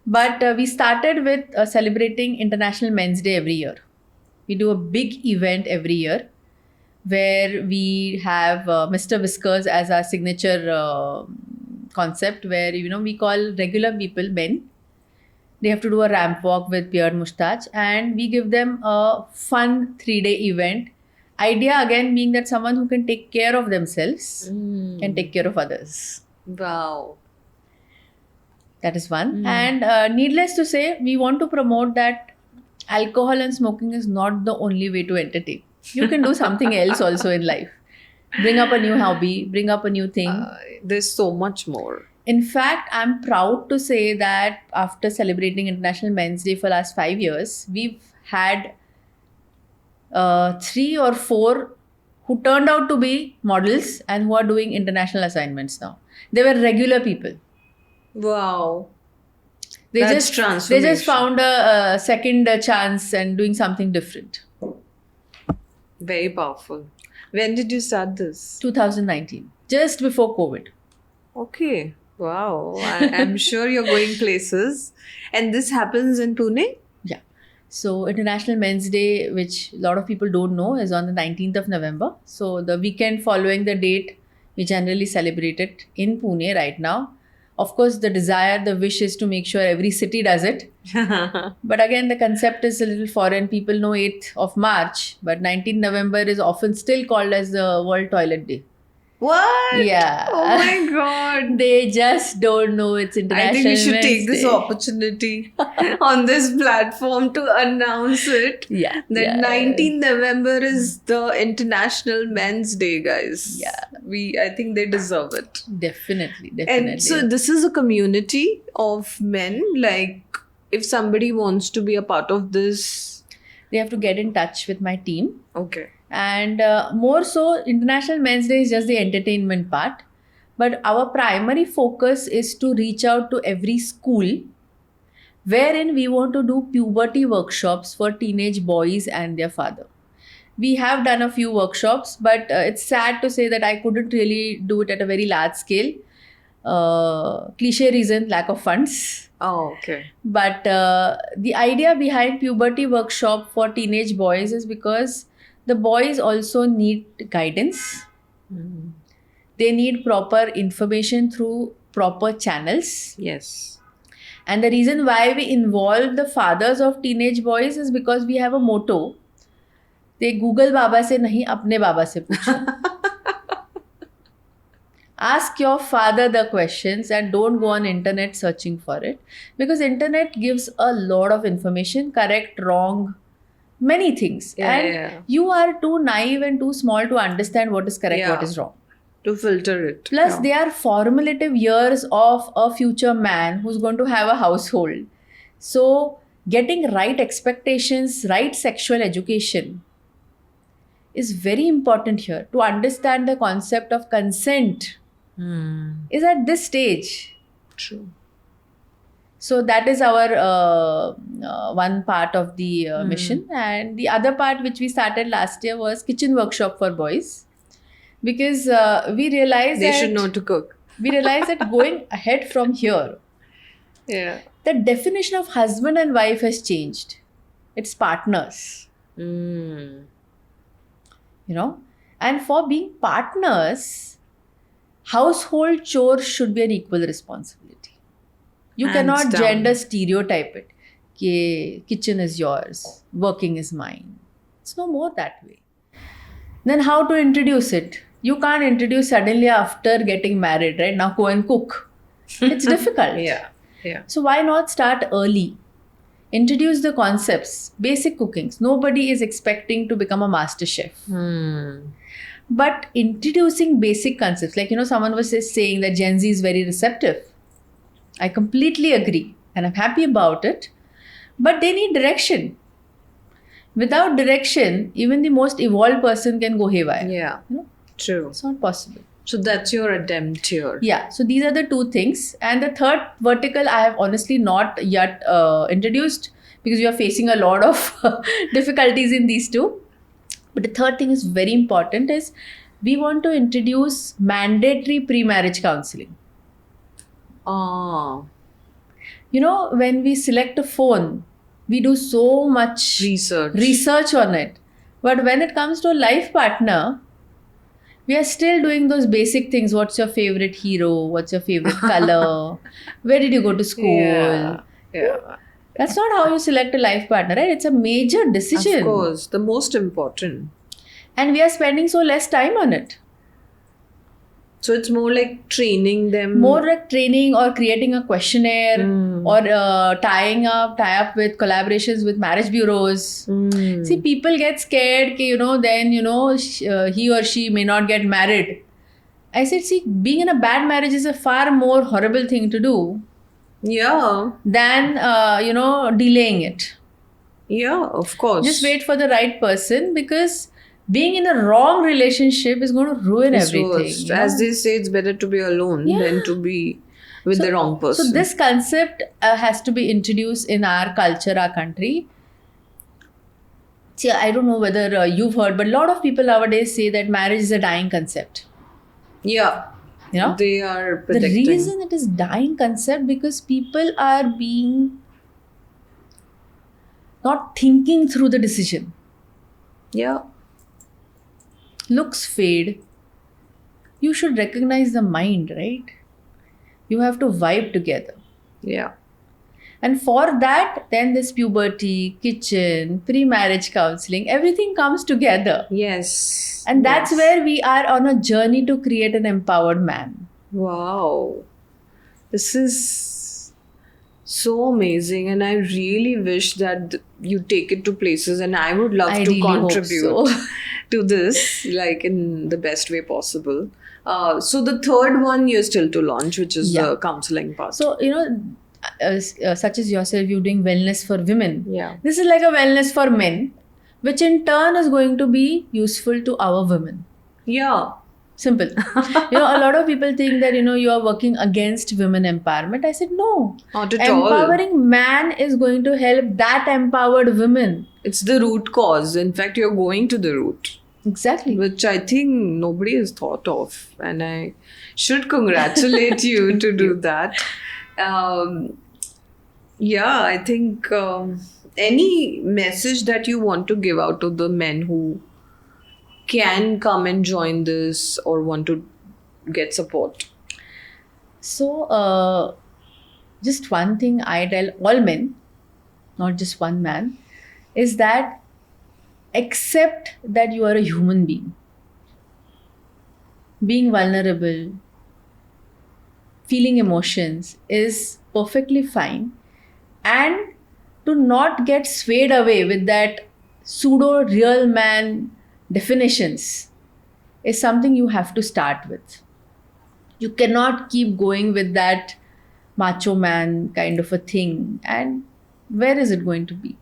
Speaker 1: But we started with celebrating International Men's Day every year. We do a big event every year where we have Mr. Whiskers as our signature concept, where we call regular people men. They have to do a ramp walk with beard mustache, and we give them a fun 3-day event. Idea again being that someone who can take care of themselves can take care of others.
Speaker 2: Wow.
Speaker 1: That is one. And needless to say, we want to promote that alcohol and smoking is not the only way to entertain. You can do something else also in life. Bring up a new hobby, bring up a new thing.
Speaker 2: There's so much more.
Speaker 1: In fact, I'm proud to say that after celebrating International Men's Day for the last 5 years, we've had 3 or 4 who turned out to be models and who are doing international assignments now. They were regular people.
Speaker 2: Wow.
Speaker 1: That's transformation. They just found a second chance and doing something different.
Speaker 2: Very powerful. When did you start this?
Speaker 1: 2019, just before COVID.
Speaker 2: Okay. Wow. I'm sure you're going places. And this happens in Pune?
Speaker 1: Yeah. So International Men's Day, which a lot of people don't know, is on the 19th of November. So the weekend following the date, we generally celebrate it in Pune right now. Of course, the wish is to make sure every city does it. But again, the concept is a little foreign. People know 8th of March, but 19th November is often still called as the World Toilet Day.
Speaker 2: What?
Speaker 1: Yeah.
Speaker 2: Oh my god.
Speaker 1: They just don't know it's
Speaker 2: I
Speaker 1: International
Speaker 2: think we should
Speaker 1: Men's
Speaker 2: take this
Speaker 1: Day.
Speaker 2: opportunity on this platform to announce it.
Speaker 1: Yeah.
Speaker 2: That
Speaker 1: yeah.
Speaker 2: 19th November is the International Men's Day, guys.
Speaker 1: Yeah.
Speaker 2: I think they deserve it.
Speaker 1: Definitely.
Speaker 2: And so this is a community of men. Like, if somebody wants to be a part of this,
Speaker 1: they have to get in touch with my team.
Speaker 2: okay.
Speaker 1: And more so, International Men's Day is just the entertainment part. But our primary focus is to reach out to every school wherein we want to do puberty workshops for teenage boys and their father. We have done a few workshops, but it's sad to say that I couldn't really do it at a very large scale. Cliche reason, lack of funds.
Speaker 2: Oh, okay.
Speaker 1: But the idea behind puberty workshop for teenage boys is because the boys also need guidance. They need proper information through proper channels.
Speaker 2: Yes.
Speaker 1: And the reason why we involve the fathers of teenage boys is because we have a motto. They Google Baba se nahi, apne Baba se पूछो. Ask your father the questions and don't go on internet searching for it, because internet gives a lot of information, correct, wrong, many things. And you are too naive and too small to understand what is correct, what is wrong.
Speaker 2: To filter it.
Speaker 1: Plus, they are formative years of a future man who's going to have a household. So, getting right expectations, right sexual education is very important here. To understand the concept of consent is at this stage.
Speaker 2: True.
Speaker 1: So, that is our one part of the mission. And the other part, which we started last year, was kitchen workshop for boys. Because we realized
Speaker 2: they should know to cook.
Speaker 1: We realized that going ahead from here,
Speaker 2: the
Speaker 1: definition of husband and wife has changed. It's partners. You know, and for being partners, household chores should be an equal responsibility. You cannot gender stereotype it. Ki kitchen is yours, working is mine. It's no more that way. Then how to introduce it? You can't introduce suddenly after getting married, right? Now go and cook. It's difficult. So why not start early? Introduce the concepts, basic cookings. Nobody is expecting to become a master chef. But introducing basic concepts, like, someone was just saying that Gen Z is very receptive. I completely agree and I'm happy about it. But they need direction. Without direction, even the most evolved person can go haywire.
Speaker 2: True.
Speaker 1: It's not possible.
Speaker 2: So that's your attempt here.
Speaker 1: Yeah. So these are the two things. And the third vertical I have honestly not yet introduced, because we are facing a lot of difficulties in these two. But the third thing is very important, is we want to introduce mandatory pre-marriage counseling. When we select a phone, we do so much research on it. But when it comes to a life partner, we are still doing those basic things. What's your favorite hero? What's your favorite color? Where did you go to school? That's not how you select a life partner, right? It's a major decision.
Speaker 2: Of course, the most important.
Speaker 1: And we are spending so less time on it.
Speaker 2: So it's more like training them.
Speaker 1: More like training or creating a questionnaire or tie up with collaborations with marriage bureaus. See, people get scared, then, he or she may not get married. I said, see, being in a bad marriage is a far more horrible thing to do. Than, delaying it.
Speaker 2: Of course.
Speaker 1: Just wait for the right person, because being in a wrong relationship is going to ruin everything.
Speaker 2: As they say, it's better to be alone than to be with the wrong person.
Speaker 1: So this concept has to be introduced in our culture, our country. See, I don't know whether you've heard, but a lot of people nowadays say that marriage is a dying concept. They are predicting. The reason it is dying concept, because people are being not thinking through the decision. Looks fade. You should recognize the mind, right? You have to vibe together. And for that, then this puberty, kitchen, pre-marriage counseling, everything comes together.
Speaker 2: Yes.
Speaker 1: And that's
Speaker 2: Yes.
Speaker 1: where we are on a journey to create an empowered man.
Speaker 2: Wow. This is so amazing, and I really wish that you take it to places, and I would love
Speaker 1: I
Speaker 2: to
Speaker 1: really hope
Speaker 2: contribute
Speaker 1: so.
Speaker 2: to this, like in the best way possible. So the third one you're still to launch, which is
Speaker 1: Yeah.
Speaker 2: the counseling part.
Speaker 1: So, such as yourself, you're doing wellness for women.
Speaker 2: Yeah.
Speaker 1: This is like a wellness for men, which in turn is going to be useful to our women.
Speaker 2: Yeah.
Speaker 1: Simple. A lot of people think that, you are working against women empowerment. I said, no.
Speaker 2: Not at all.
Speaker 1: Empowering man is going to help that empowered women.
Speaker 2: It's the root cause. In fact, you're going to the root,
Speaker 1: Exactly.
Speaker 2: which I think nobody has thought of. And I should congratulate you to do that. Yeah, I think any message that you want to give out to the men who can come and join this or want to get support.
Speaker 1: So, just one thing I tell all men, not just one man, is that accept that you are a human being. Being vulnerable, feeling emotions is perfectly fine. And to not get swayed away with that pseudo real man definitions is something you have to start with. You cannot keep going with that macho man kind of a thing. And where is it going to be?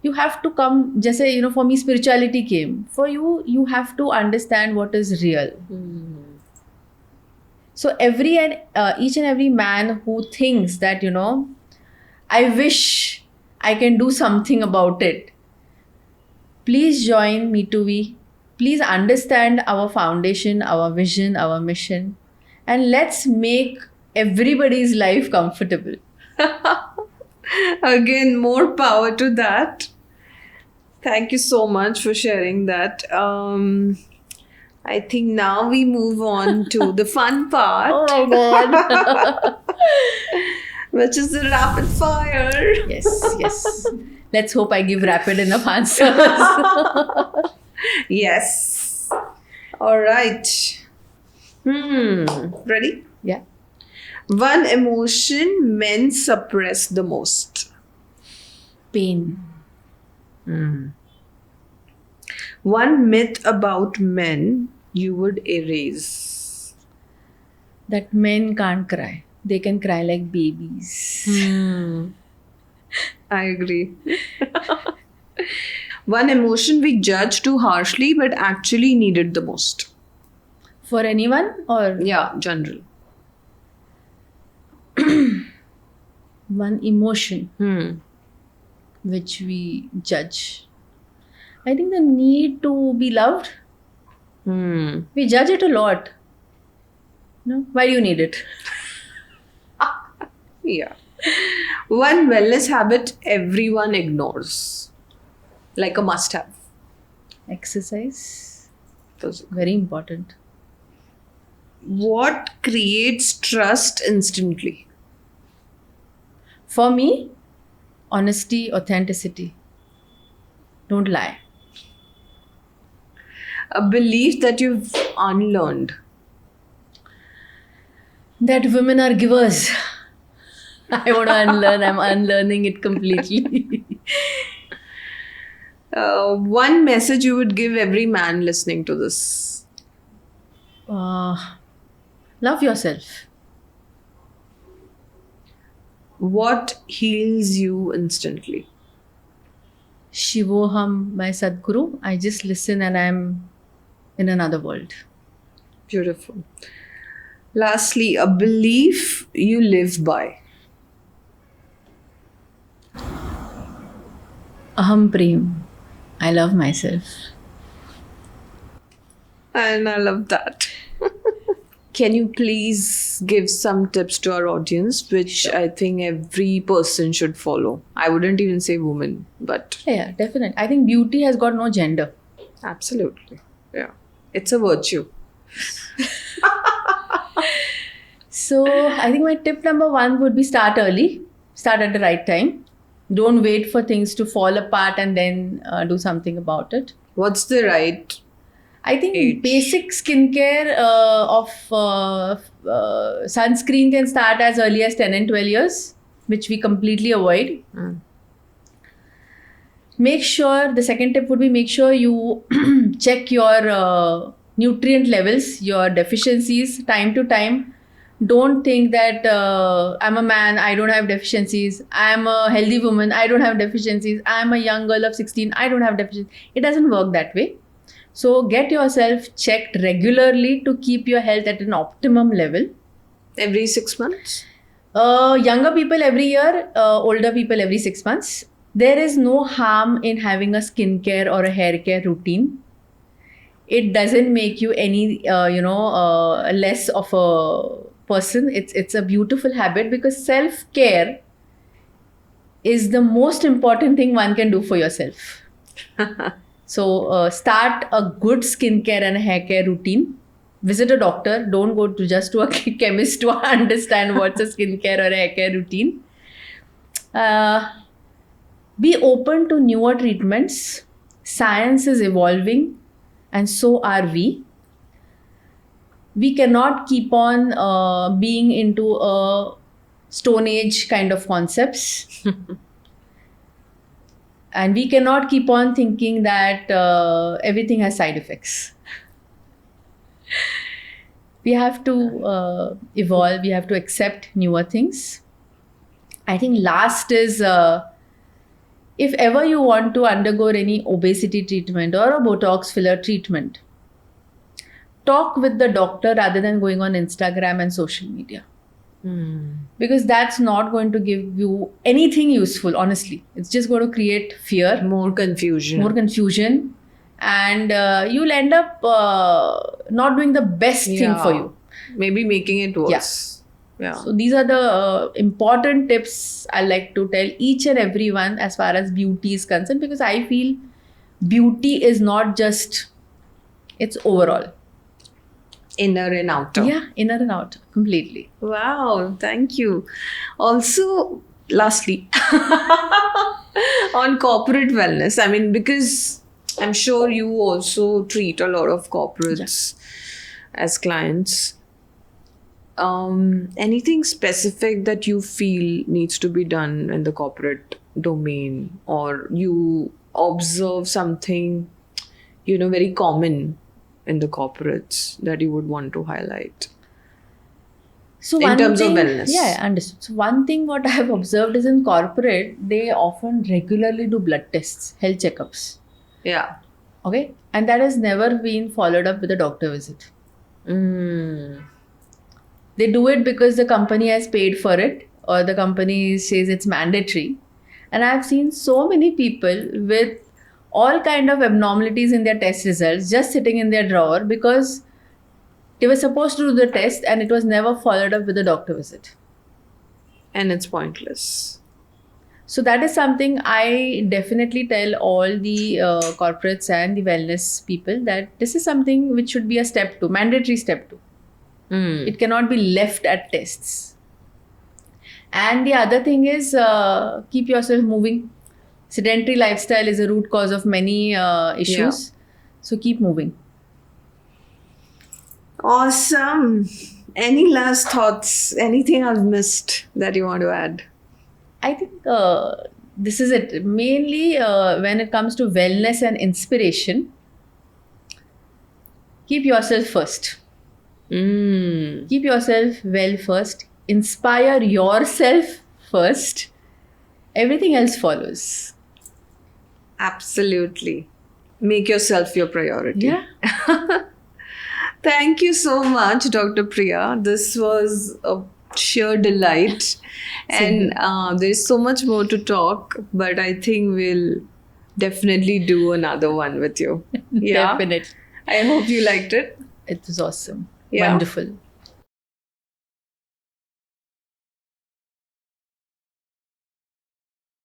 Speaker 1: You have to come, just say, for me, spirituality came. For you, you have to understand what is real. So each and every man who thinks that, I wish I can do something about it, please join Me2We. Please understand our foundation, our vision, our mission, and let's make everybody's life comfortable.
Speaker 2: Again, more power to that. Thank you so much for sharing that. I think now we move on to the fun part,
Speaker 1: Oh my God.
Speaker 2: which is the rapid fire.
Speaker 1: Yes. Let's hope I give rapid enough answers.
Speaker 2: Yes. All right. Ready?
Speaker 1: Yeah.
Speaker 2: One emotion men suppress the most.
Speaker 1: Pain.
Speaker 2: One myth about men you would erase.
Speaker 1: That men can't cry. They can cry like babies.
Speaker 2: I agree. One emotion we judge too harshly but actually needed the most.
Speaker 1: For anyone or
Speaker 2: Yeah, general.
Speaker 1: one emotion which we judge. I think the need to be loved. We judge it a lot. Why do you need it?
Speaker 2: Yeah. One wellness habit everyone ignores. Like a must have.
Speaker 1: Exercise.
Speaker 2: Those-
Speaker 1: Very important.
Speaker 2: What creates trust instantly?
Speaker 1: For me, honesty, authenticity. Don't lie.
Speaker 2: A belief that you've unlearned.
Speaker 1: That women are givers. I want to unlearn. I'm unlearning it completely.
Speaker 2: One message you would give every man listening to this.
Speaker 1: Love yourself.
Speaker 2: What heals you instantly?
Speaker 1: Shivoham by Sadhguru. I just listen and I'm in another world.
Speaker 2: Beautiful. Lastly, a belief you live by.
Speaker 1: Aham Prem. I love myself.
Speaker 2: And I love that. Can you please give some tips to our audience, which I think every person should follow? I wouldn't even say woman, but
Speaker 1: Yeah, definitely. I think beauty has got no gender.
Speaker 2: absolutely. Yeah. It's a virtue.
Speaker 1: So I think my tip number one would be start early. Start at the right time. Don't wait for things to fall apart and then do something about it.
Speaker 2: What's the right
Speaker 1: I think
Speaker 2: age?
Speaker 1: basic skincare of sunscreen can start as early as 10 and 12 years, which we completely avoid. Make sure, the second tip would be make sure you check your nutrient levels, your deficiencies time to time. Don't think that I'm a man, I don't have deficiencies. I'm a healthy woman, I don't have deficiencies. I'm a young girl of 16, I don't have deficiencies. It doesn't work that way. So get yourself checked regularly to keep your health at an optimum level.
Speaker 2: Every 6 months?
Speaker 1: Younger people every year, older people every 6 months. There is no harm in having a skincare or a hair care routine. It doesn't make you any, less of a person. It's a beautiful habit because self-care is the most important thing one can do for yourself. So start a good skincare and hair care routine. Visit a doctor. Don't go to just to a chemist to understand what's a skincare or a hair care routine. Be open to newer treatments. Science is evolving, and so are we. We cannot keep on being into a Stone Age kind of concepts. And we cannot keep on thinking that everything has side effects. We have to evolve. We have to accept newer things. I think last is if ever you want to undergo any obesity treatment or a Botox filler treatment, talk with the doctor rather than going on Instagram and social media. Because that's not going to give you anything useful, honestly. It's just going to create fear,
Speaker 2: More confusion.
Speaker 1: and you'll end up not doing the best thing for you.
Speaker 2: Maybe making it worse. Yeah.
Speaker 1: So these are the important tips I like to tell each and everyone as far as beauty is concerned, because I feel beauty is not just, it's overall.
Speaker 2: Inner and outer.
Speaker 1: Yeah, inner and outer, completely.
Speaker 2: Wow, thank you. Also, lastly, on corporate wellness, I mean, because I'm sure you also treat a lot of corporates as clients. Anything specific that you feel needs to be done in the corporate domain, or you observe something, very common in the corporates that you would want to highlight?
Speaker 1: So
Speaker 2: In
Speaker 1: one
Speaker 2: terms of
Speaker 1: thing,
Speaker 2: wellness.
Speaker 1: Yeah, I understood. So one thing what I have observed is in corporate, they often regularly do blood tests, health checkups.
Speaker 2: Yeah.
Speaker 1: Okay. And that has never been followed up with a doctor visit. They do it because the company has paid for it or the company says it's mandatory. And I've seen so many people with all kind of abnormalities in their test results just sitting in their drawer because they were supposed to do the test and it was never followed up with a doctor visit.
Speaker 2: And it's pointless.
Speaker 1: So that is something I definitely tell all the corporates and the wellness people that this is something which should be a step two, mandatory step two. It cannot be left at tests. And the other thing is keep yourself moving. Sedentary lifestyle is a root cause of many issues. So keep moving.
Speaker 2: Awesome. Any last thoughts? Anything I've missed that you want to add?
Speaker 1: I think this is it. Mainly when it comes to wellness and inspiration, keep yourself first. Keep yourself well first. Inspire yourself first. Everything else follows.
Speaker 2: Absolutely. Make yourself your priority.
Speaker 1: Yeah.
Speaker 2: Thank you so much, Dr. Priya. This was a sheer delight. And there's so much more to talk, but I think we'll definitely do another one with you. Yeah.
Speaker 1: Definitely.
Speaker 2: I hope you liked it.
Speaker 1: It was awesome.
Speaker 2: Yeah.
Speaker 1: Wonderful.